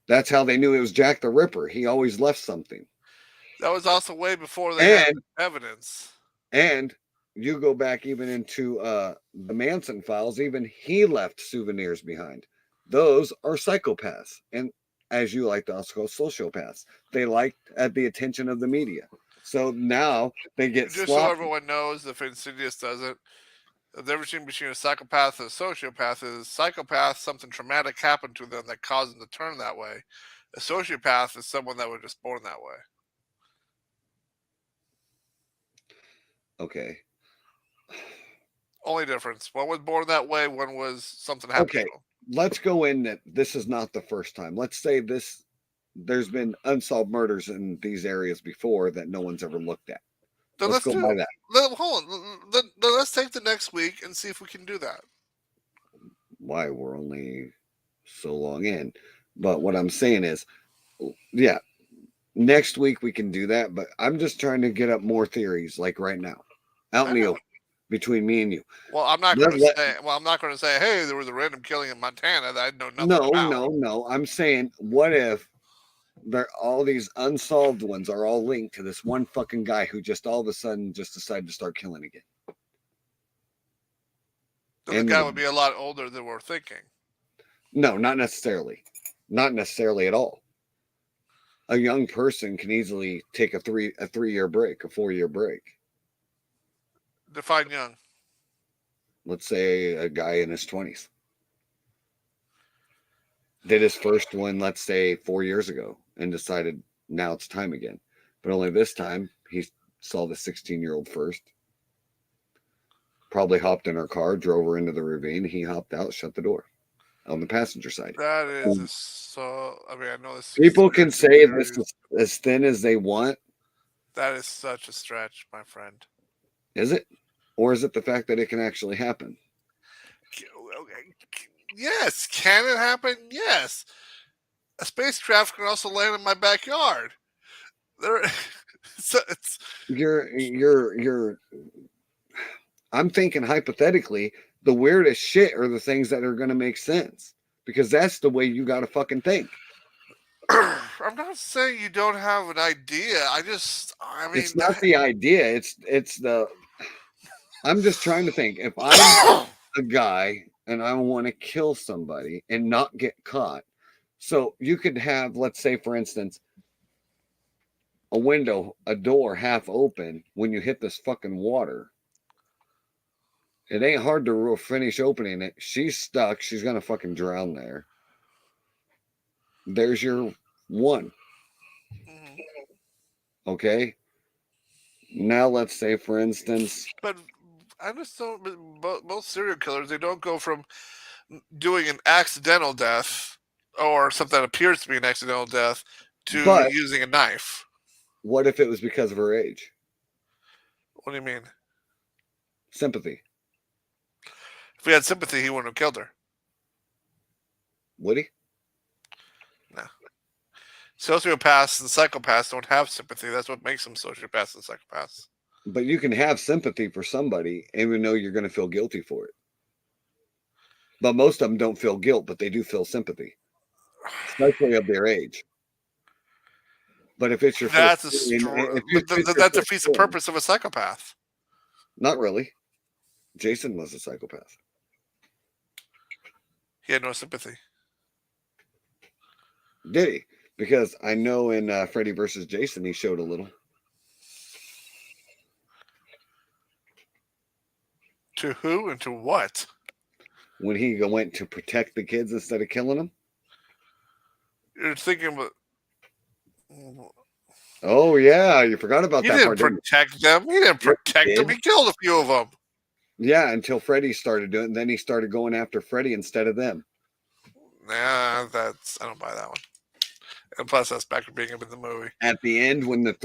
That's how they knew it was Jack the Ripper. He always left something. That was also way before they had evidence. And you go back even into the Manson files, even he left souvenirs behind. Those are psychopaths. And as you like to also call sociopaths, they like the attention of the media. So now they get just sloppy. So everyone knows, if Insidious does it, The difference between a psychopath and a sociopath is psychopath, something traumatic happened to them that caused them to turn that way. A sociopath is someone that was just born that way. Okay. Only difference. One was born that way, one was something happened Okay. to them. Let's go in that this is not the first time. Let's say there's been unsolved murders in these areas before that no one's ever looked at. Then Let's go by that. Hold on. Then let's take the next week and see if we can do that. Why? We're only so long in. But what I'm saying is, yeah, next week we can do that. But I'm just trying to get up more theories, like right now, out in the open, between me and you. Well, I'm not going to say, hey, there was a random killing in Montana that I know nothing about. No. I'm saying, what if all these unsolved ones are all linked to this one fucking guy who just all of a sudden just decided to start killing again? Then the guy would be a lot older than we're thinking. No, not necessarily. Not necessarily at all. A young person can easily take a 3-year break, a 4-year break. Define young. Let's say a guy in his 20s did his first one, let's say 4 years ago, and decided now it's time again. But only this time he saw the 16-year-old first. Probably hopped in her car, drove her into the ravine. He hopped out, shut the door on the passenger side. That is so. I mean, I know this. People can say this is as thin as they want. That is such a stretch, my friend. Is it? Or is it the fact that it can actually happen? Yes. Can it happen? Yes. A spacecraft can also land in my backyard. You're I'm thinking hypothetically, the weirdest shit are the things that are going to make sense, because that's the way you got to fucking think. I'm not saying you don't have an idea. I mean, it's not the idea. It's the. I'm just trying to think. If I'm a guy and I want to kill somebody and not get caught, so you could have, let's say, for instance, a door half open when you hit this fucking water. It ain't hard to finish opening it. She's stuck. She's gonna fucking drown there. There's your one. Mm-hmm. Okay. Now let's say, for instance. But I just don't. Most serial killers, they don't go from doing an accidental death or something that appears to be an accidental death to using a knife. What if it was because of her age? What do you mean? Sympathy. If he had sympathy, he wouldn't have killed her. Would he? No. Sociopaths and psychopaths don't have sympathy. That's what makes them sociopaths and psychopaths. But you can have sympathy for somebody, even though you're going to feel guilty for it. But most of them don't feel guilt, but they do feel sympathy, especially of their age. But if it's your that defeats the purpose of a psychopath. Not really. Jason was a psychopath. He had no sympathy. Did he? Because I know in Freddy versus Jason, he showed a little. To who and to what? When he went to protect the kids instead of killing them. You're thinking about. Oh yeah, you forgot about that part. He didn't protect them. He didn't protect them. He killed a few of them. Yeah, until Freddy started doing it. Then he started going after Freddy instead of them. Nah, I don't buy that one. And plus, that's back to being him in the movie. At the end, when the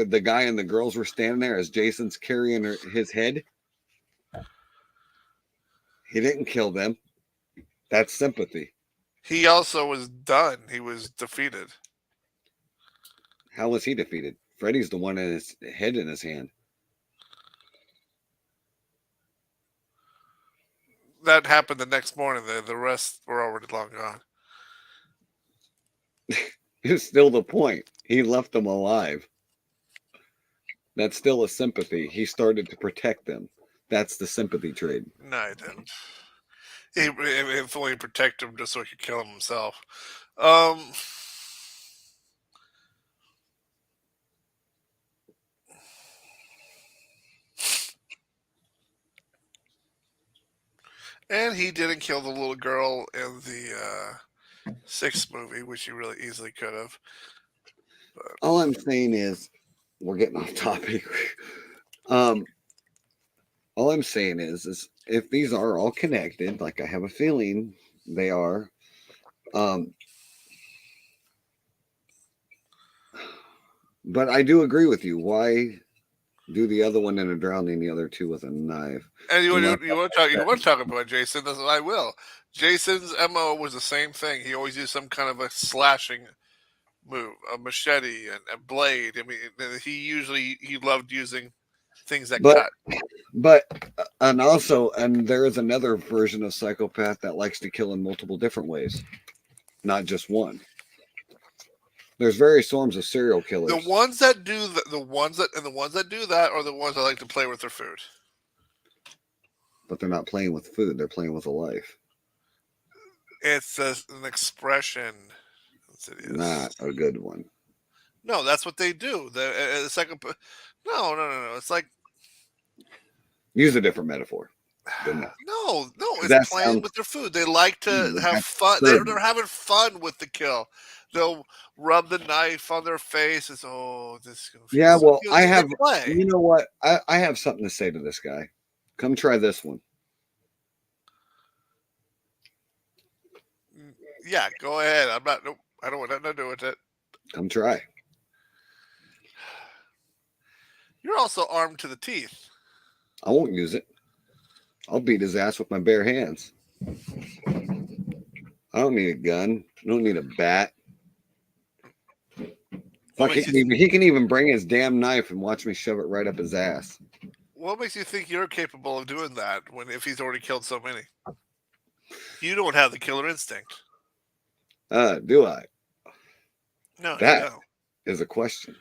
the guy and the girls were standing there as Jason's carrying his head, he didn't kill them. That's sympathy. He also was done. He was defeated. How was he defeated? Freddy's the one in his head in his hand. That happened the next morning. The rest were already long gone. It's still the point. He left them alive. That's still a sympathy. He started to protect them. That's the sympathy trade. No, he didn't. He only protected him just so he could kill him himself. And he didn't kill the little girl in the sixth movie, which he really easily could have. All I'm saying is, we're getting off topic. um, all I'm saying is if these are all connected, like I have a feeling they are, um, but I do agree with you. Why do the other one in a drowning, the other two with a knife? And you Unless- want to talk about Jason? That's what I will. Jason's MO was the same thing. He always used some kind of a slashing move, a machete and a blade. I mean, he loved using things that but cut. but and there is another version of psychopath that likes to kill in multiple different ways, not just one. There's various forms of serial The killers, ones that do the ones that do that are the ones that like to play with their food. but they're not playing with food; they're playing with a life. It's an expression. Insidious. Not a good one. No, that's what they do. The second. No. It's like Use a different metaphor than that. no. It's That playing sounds with their food. They like to have that's fun. absurd. They're having fun with the kill. They'll rub the knife on their face. It's this is gonna feel Yeah, so well, good. I They have. play. You know what? I have something to say to this guy. Come try this one. Yeah, go ahead. I'm not. Nope. I don't want nothing to do with it. Come try. You're also armed to the teeth. I won't use it. I'll beat his ass with my bare hands. I don't need a gun. I don't need a bat. Fuck, he can even bring his damn knife and watch me shove it right up his ass. What makes you think you're capable of doing that if he's already killed so many? You don't have the killer instinct. Do I? No, That you don't. is a question.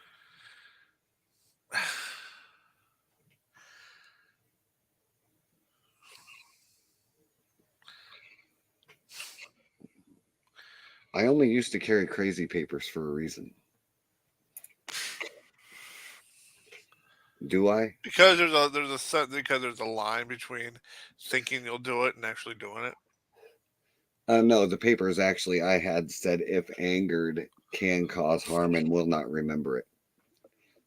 I only used to carry crazy papers for a reason. Do I? Because there's a line between thinking you'll do it and actually doing it. No, the papers actually I had said if angered can cause harm and will not remember it.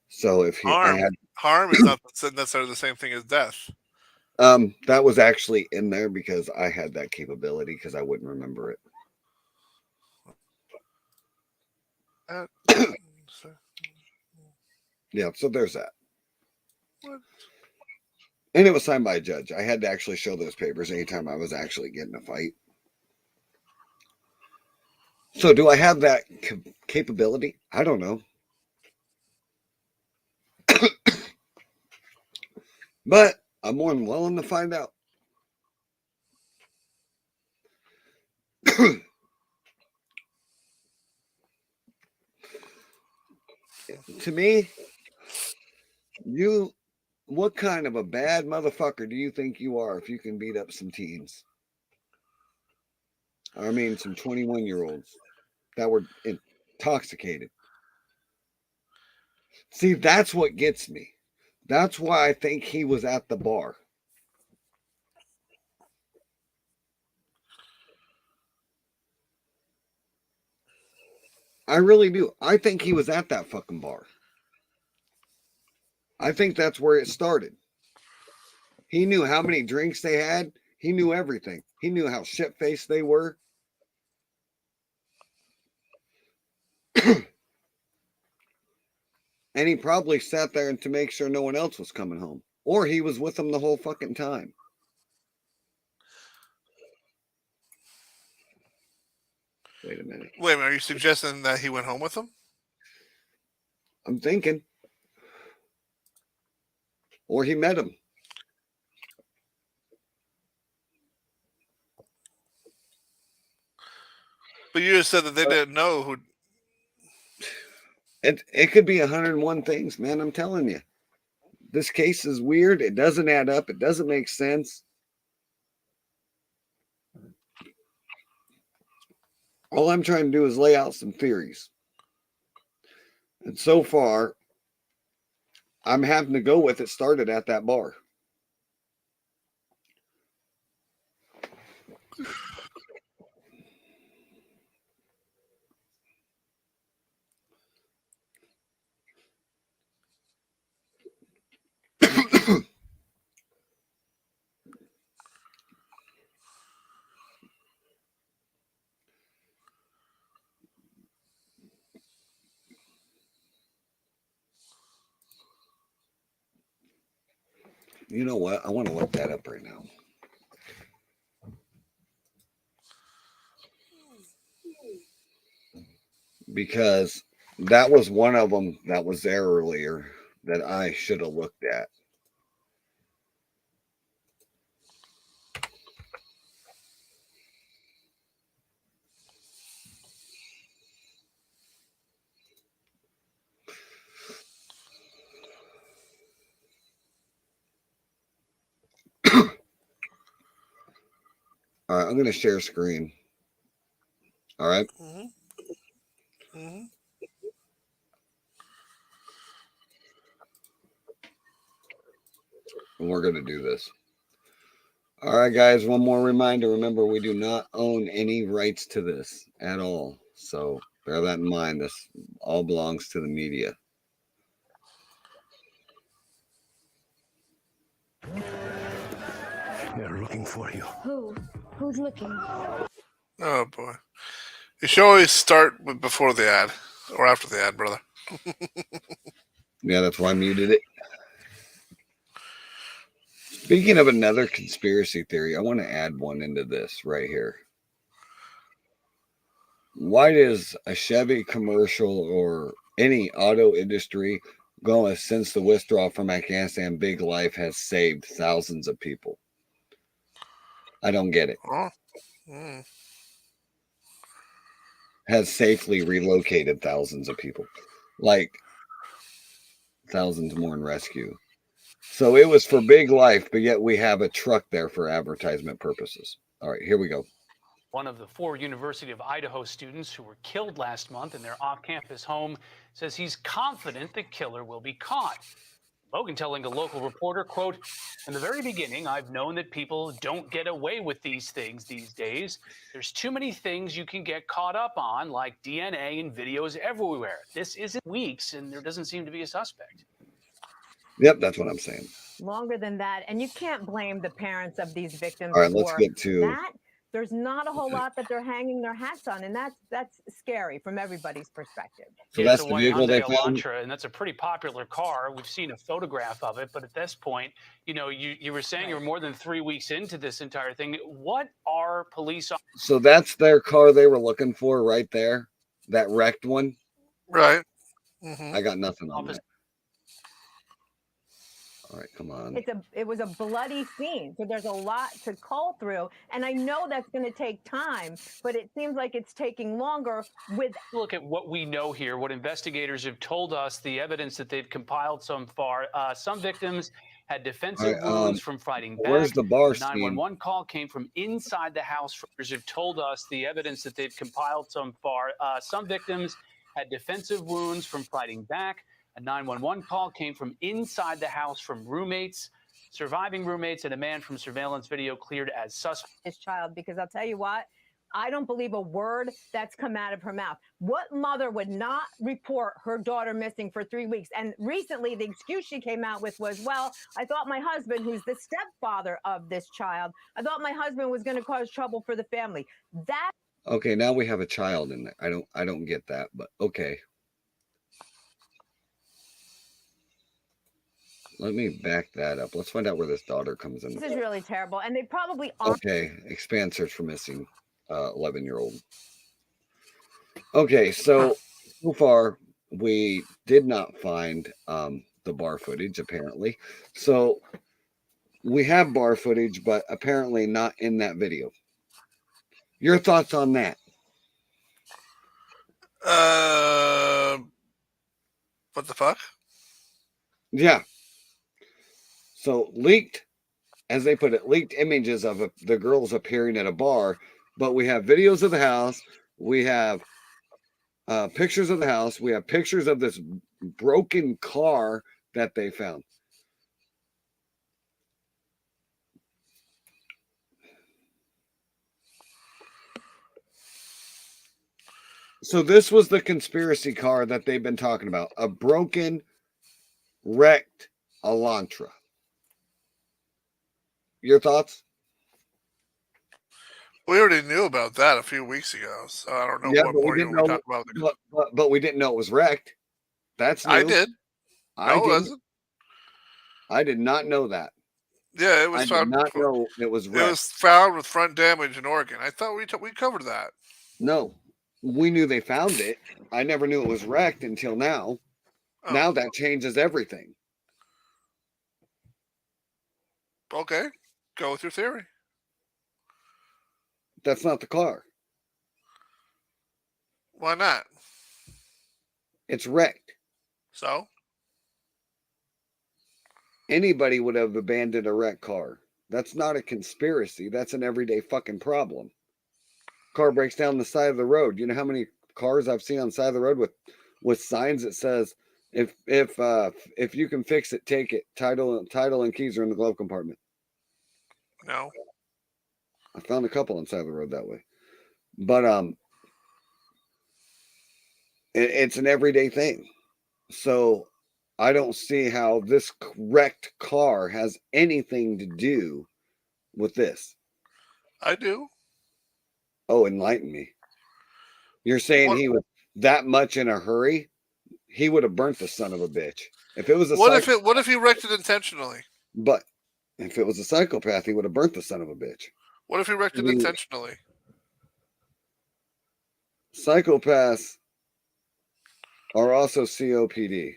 So if Harm is not necessarily the same thing as death. that was actually in there because I had that capability because I wouldn't remember it. Yeah, so there's that. What? And it was signed by a judge. I had to actually show those papers anytime I was actually getting a fight. So do I have that capability? I don't know. But I'm more than willing to find out. To me, what kind of a bad motherfucker do you think you are if you can beat up some teens? I mean, some 21-year-olds that were intoxicated. See, that's what gets me. That's why I think he was at the bar. I really do. I think he was at that fucking bar. I think that's where it started. He knew how many drinks they had. He knew everything. He knew how shit-faced they were. And he probably sat there to make sure no one else was coming home. Or he was with them the whole fucking time. Wait a minute. Are you suggesting that he went home with them? I'm thinking. Or he met him. But you just said that they didn't know who. It could be 101 things, man. I'm telling you. This case is weird. It doesn't add up. It doesn't make sense. All I'm trying to do is lay out some theories. And so far, I'm having to go with it started at that bar. You know what? I want to look that up right now. Because that was one of them that was there earlier that I should have looked at. All right, I'm going to share screen. All right. Mm-hmm. Mm-hmm. And we're going to do this. All right, guys, one more reminder. Remember, we do not own any rights to this at all. So bear that in mind. This all belongs to the media. They're looking for you. Who? Who's looking? Oh boy. You should always start with before the ad or after the ad, brother. Yeah, that's why I muted it. Speaking of another conspiracy theory, I want to add one into this right here. Why does a Chevy commercial or any auto industry going since the withdrawal from Afghanistan, Big Life has saved thousands of people? I don't get it. Oh. Mm. Has safely relocated thousands of people, like thousands more in rescue. So it was for Big Life, but yet we have a truck there for advertisement purposes. All right, here we go. One of the 4 University of Idaho students who were killed last month in their off-campus home says he's confident the killer will be caught. Logan telling a local reporter, quote, "In the very beginning, I've known that people don't get away with these things these days. There's too many things you can get caught up on, like DNA and videos everywhere. This isn't weeks, and there doesn't seem to be a suspect." Yep, that's what I'm saying. Longer than that, and you can't blame the parents of these victims. All right, let's for get to that. There's not a whole lot that they're hanging their hats on, and that's scary from everybody's perspective. So Yeah, that's it's a the white vehicle they Hyundai found. Elantra, and that's a pretty popular car. We've seen a photograph of it, but at this point, you know, you were saying you're more than 3 weeks into this entire thing. What are police? So that's their car they were looking for right there, that wrecked one. Right. Mm-hmm. I got nothing on that. All right, come on. It was a bloody scene, so there's a lot to cull through, and I know that's going to take time, but it seems like it's taking longer. With look at what we know here, what investigators have told us, the evidence that they've compiled so far. Some victims had defensive wounds from fighting back. Where's the bar The 911 call came from inside the house. Officers have told us the evidence that they've compiled so far. Some victims had defensive wounds from fighting back. A 911 call came from inside the house from roommates, surviving roommates, and a man from surveillance video cleared as suspect. His child, because I'll tell you what, I don't believe a word that's come out of her mouth. What mother would not report her daughter missing for 3 weeks? And recently, the excuse she came out with was, well, I thought my husband, who's the stepfather of this child, I thought my husband was going to cause trouble for the family. That. Okay, now we have a child in there. I don't get that, but okay. Let me back that up. Let's find out where this daughter comes in. This is really terrible, and they probably are. Okay, expand search for missing 11-year-old. Okay, so far we did not find the bar footage, apparently. So we have bar footage, but apparently not in that video. Your thoughts on that? What the fuck? Yeah. So leaked, as they put it, leaked images of the girls appearing at a bar, but we have videos of the house. We have pictures of the house. We have pictures of this broken car that they found. So this was the conspiracy car that they've been talking about. A broken, wrecked Elantra. Your thoughts? We already knew about that a few weeks ago, so I don't know what more you want to talk about. But we didn't know it was wrecked. That's new. I did. I wasn't. I did not know that. Yeah, it was I did found. not know it was It wrecked. was found with front damage in Oregon. I thought we covered that. No, we knew they found it. I never knew it was wrecked until now. Oh, Now that changes everything. okay. Go with your theory. That's not the car. Why not? It's wrecked. So Anybody would have abandoned a wrecked car. That's not a conspiracy. That's an everyday fucking problem. Car breaks down the side of the road. You know how many cars I've seen on the side of the road with signs that says if you can fix it, take it. Title and keys are in the glove compartment. no. I found a couple on the side of the road that way. But it's an everyday thing. So I don't see how this wrecked car has anything to do with this. I do. Oh, enlighten me. You're saying What, he was that much in a hurry? He would have burnt the son of a bitch. If it was a what if he wrecked it intentionally? But if it was a psychopath, he would have burnt the son of a bitch. What if he wrecked it intentionally? Psychopaths are also COPD.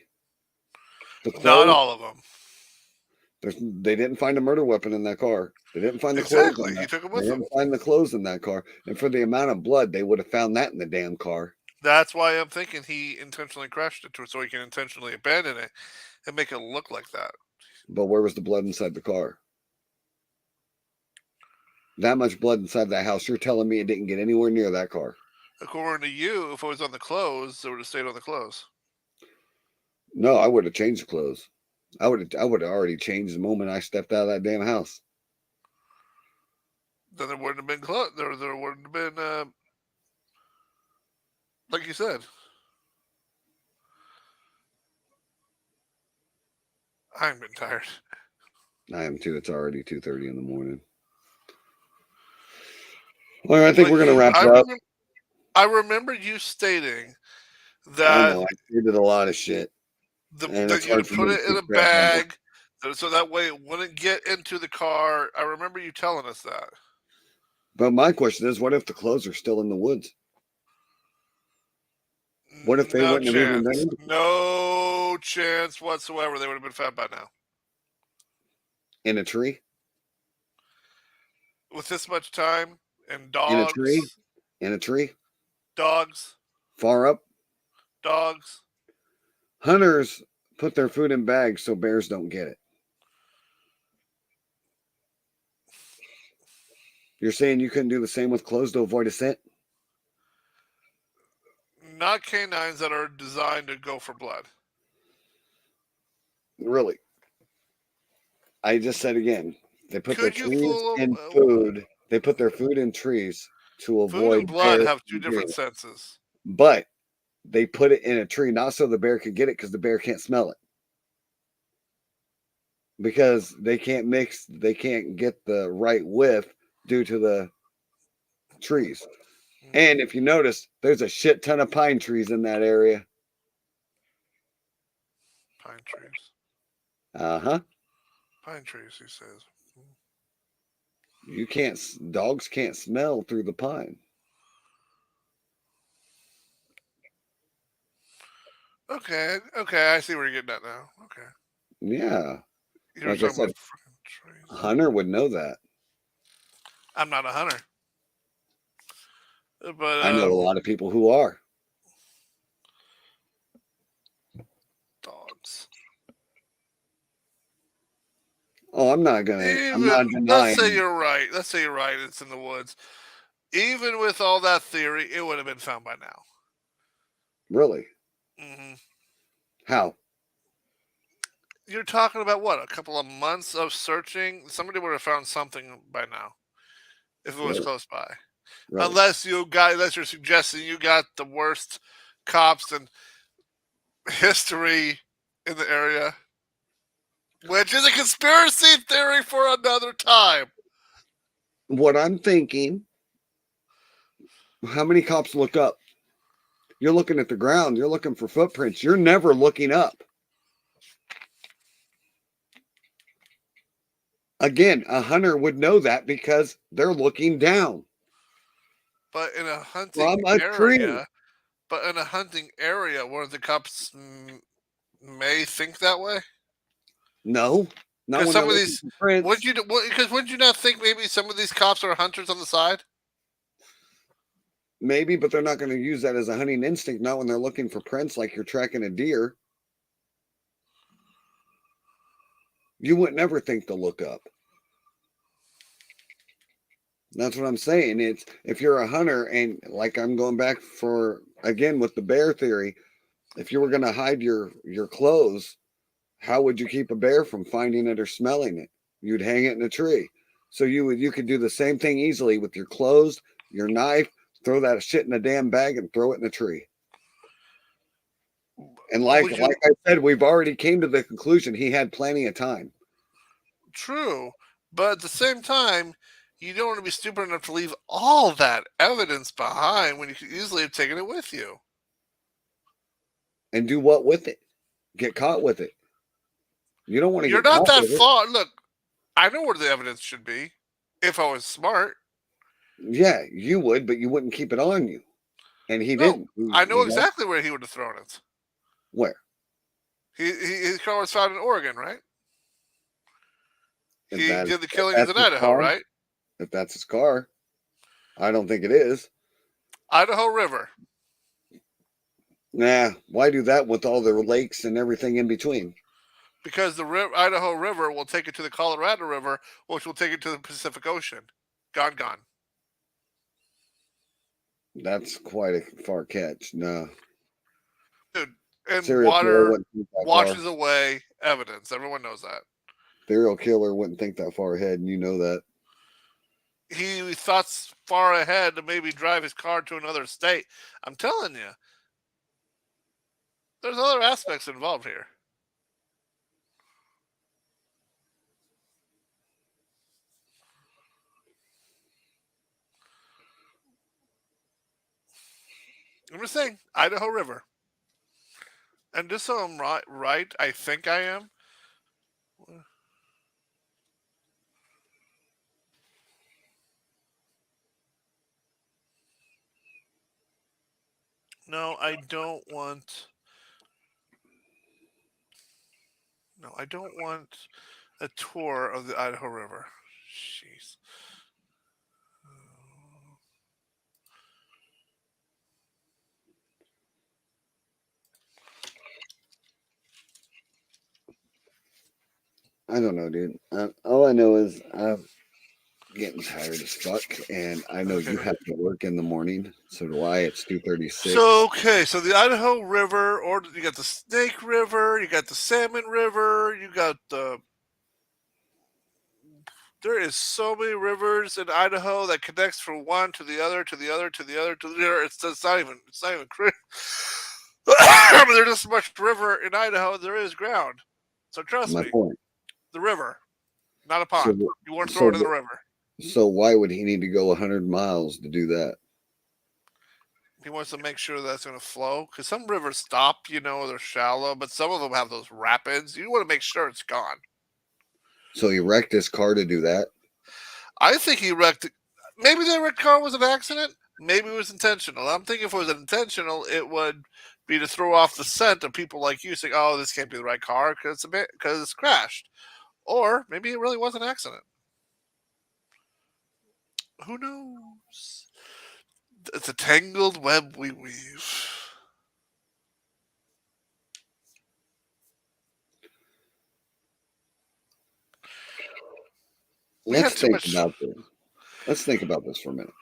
Not all of them. They didn't find a murder weapon in that car. They didn't find the Exactly. clothes in that. He took it They with him. didn't find the clothes in that car. And for the amount of blood, they would have found that in the damn car. That's why I'm thinking he intentionally crashed it so he can intentionally abandon it and make it look like that. But where was the blood inside the car? That much blood inside that house. You're telling me it didn't get anywhere near that car? According to you, if it was on the clothes, it would have stayed on the clothes. No, I would have changed the clothes. I would have already changed the moment I stepped out of that damn house. Then there wouldn't have been clothes. There wouldn't have been, like you said. I've been tired. I am too. It's already 2:30 in the morning. All right, I think we're going to wrap it up. I remember you stating I that know. I did a lot of shit. that you would put it in a bag so that way it wouldn't get into the car. I remember you telling us that. But my question is, what if the clothes are still in the woods? What if they wouldn't have even been? No chance whatsoever. They would have been found by now. In a tree? With this much time and dogs. In a tree? In a tree? Dogs. Far up? Dogs. Hunters put their food in bags so bears don't get it. You're saying you couldn't do the same with clothes to avoid a scent? Not canines that are designed to go for blood. Really? I just said again, they put their Could you trees fool in them? food. They put their food in trees to avoid Food and blood bears have two from different getting it. senses. But they put it in a tree not so the bear could get it because the bear can't smell it. Because they can't get the right whiff due to the trees. And if you notice, there's a shit ton of pine trees in that area. Pine trees. Uh-huh. Pine trees, he says. Dogs can't smell through the pine. Okay, I see where you're getting at now. Okay. Yeah. You were Like I talking said, about freaking trees. Hunter would know that. I'm not a hunter. But I know a lot of people who are. dogs. Oh, I'm not denying. Let's say you're right. It's in the woods. Even with all that theory, it would have been found by now. Really? Mm-hmm. How? You're talking about what? A couple of months of searching? Somebody would have found something by now. If it was close by. Really? Unless you're suggesting you got the worst cops in history in the area. Which is a conspiracy theory for another time. What I'm thinking, how many cops look up? You're looking at the ground. You're looking for footprints. You're never looking up. Again, a hunter would know that because they're looking down But in a hunting from a tree. area, wouldn't the cops may think that way? No, not Because when some they're of looking these, for prints. wouldn't you not think maybe some of these cops are hunters on the side? Maybe, but they're not going to use that as a hunting instinct. Not when they're looking for prints like you're tracking a deer. You wouldn't never think to look up. That's what I'm saying. It's if you're a hunter, and like I'm going back for again with the bear theory, if you were going to hide your clothes, how would you keep a bear from finding it or smelling it? You'd hang it in a tree. So you could do the same thing easily with your clothes, your knife, throw that shit in a damn bag and throw it in a tree. And like I said, we've already came to the conclusion he had plenty of time. True, but at the same time, you don't want to be stupid enough to leave all that evidence behind when you could easily have taken it with you. And do what with it? Get caught with it. You don't want to You're get not caught that with far. Look, I know where the evidence should be if I was smart. it. Yeah, you would, but you wouldn't keep it on you. And he No, didn't. I know exactly where he would have thrown it. Where? His car was found in Oregon, right? If He that- did the if killings that's in his Idaho, car, right? If that's his car. I don't think it is. Idaho River. Nah, why do that with all the lakes and everything in between? Because the Idaho River will take it to the Colorado River, which will take it to the Pacific Ocean. Gone. That's quite a far catch. No. Dude, and Serial killer water wouldn't think that washes far. away evidence. Everyone knows that. Serial killer wouldn't think that far ahead, and you know that. He thought far ahead to maybe drive his car to another state. I'm telling you, there's other aspects involved here. I'm just saying, Idaho River. And just so I'm right, I think I am. No, I don't want. No, I don't want a tour of the Idaho River. Jeez. I don't know, dude. All I know is I'm getting tired as fuck, and I know you have to work in the morning. So do I. It's 2:36. So the Idaho River, or you got the Snake River, you got the Salmon River, you got the. There is so many rivers in Idaho that connects from one to the other to the other to the other to the other. It's not even crazy. There's just as much river in Idaho as there is ground. So trust My me, point. the river, not a pond. So, You want to throw it in the river. So why would he need to go 100 miles to do that? He wants to make sure that's going to flow because some rivers stop, they're shallow, but some of them have those rapids. You want to make sure it's gone. So he wrecked his car to do that? I think he wrecked it. Maybe the car was an accident. Maybe it was intentional. I'm thinking if it was intentional, it would be to throw off the scent of people like you saying, "Oh, this can't be the right car because it's crashed," or maybe it really was an accident. Who knows? It's a tangled web we weave. Let's think about this. Let's think about this for a minute.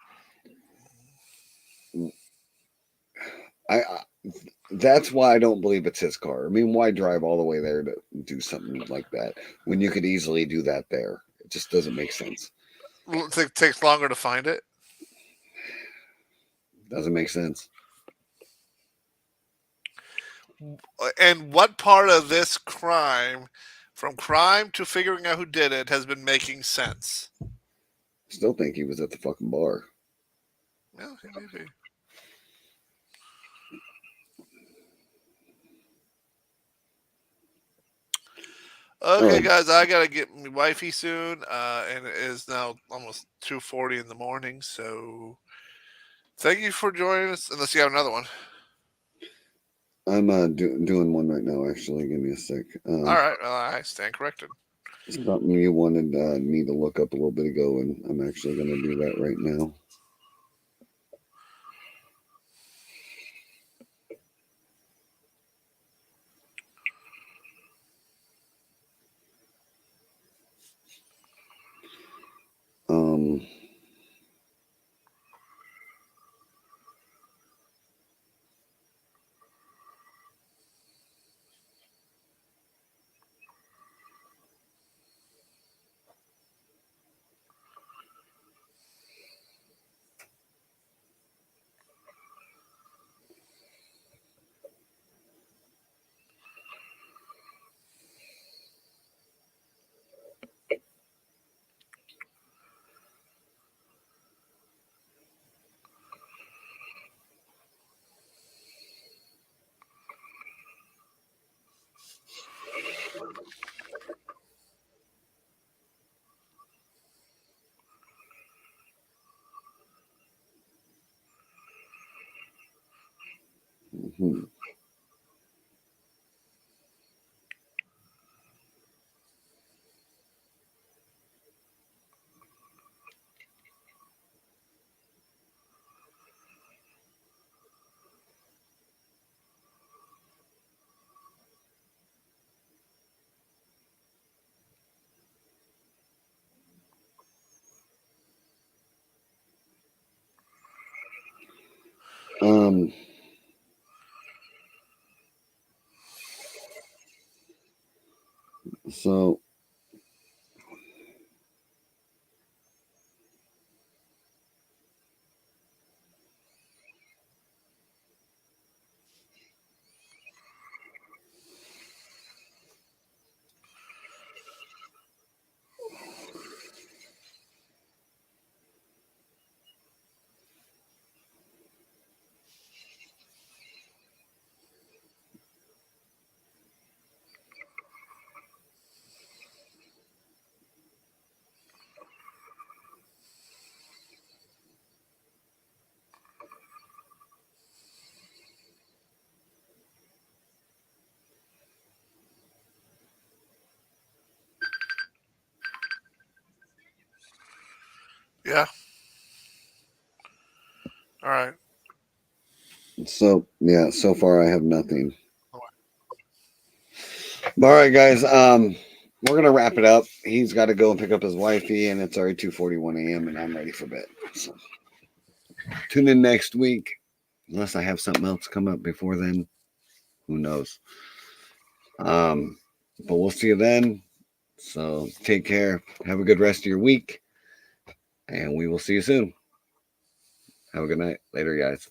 That's why I don't believe it's his car. I mean, why drive all the way there to do something like that when you could easily do that there? It just doesn't make sense. It takes longer to find it. Doesn't make sense. And what part of this crime, from crime to figuring out who did it, has been making sense? Still think he was at the fucking bar. Well, maybe. Okay, Oh. guys, I gotta get my wifey soon, and it is now almost 2:40 in the morning. So, thank you for joining us. Unless you have another one. I'm doing one right now. Actually, give me a sec. All right, well, I stand corrected. Something you wanted me to look up a little bit ago, and I'm actually going to do that right now. Um. Hmm. Um. So. Yeah. All right. So yeah. So far, I have nothing. All right, guys. We're gonna wrap it up. He's got to go and pick up his wifey, and it's already 2:41 a.m. and I'm ready for bed. So tune in next week, unless I have something else come up before then. Who knows? But we'll see you then. So take care. Have a good rest of your week, and we will see you soon. Have a good night. Later, guys.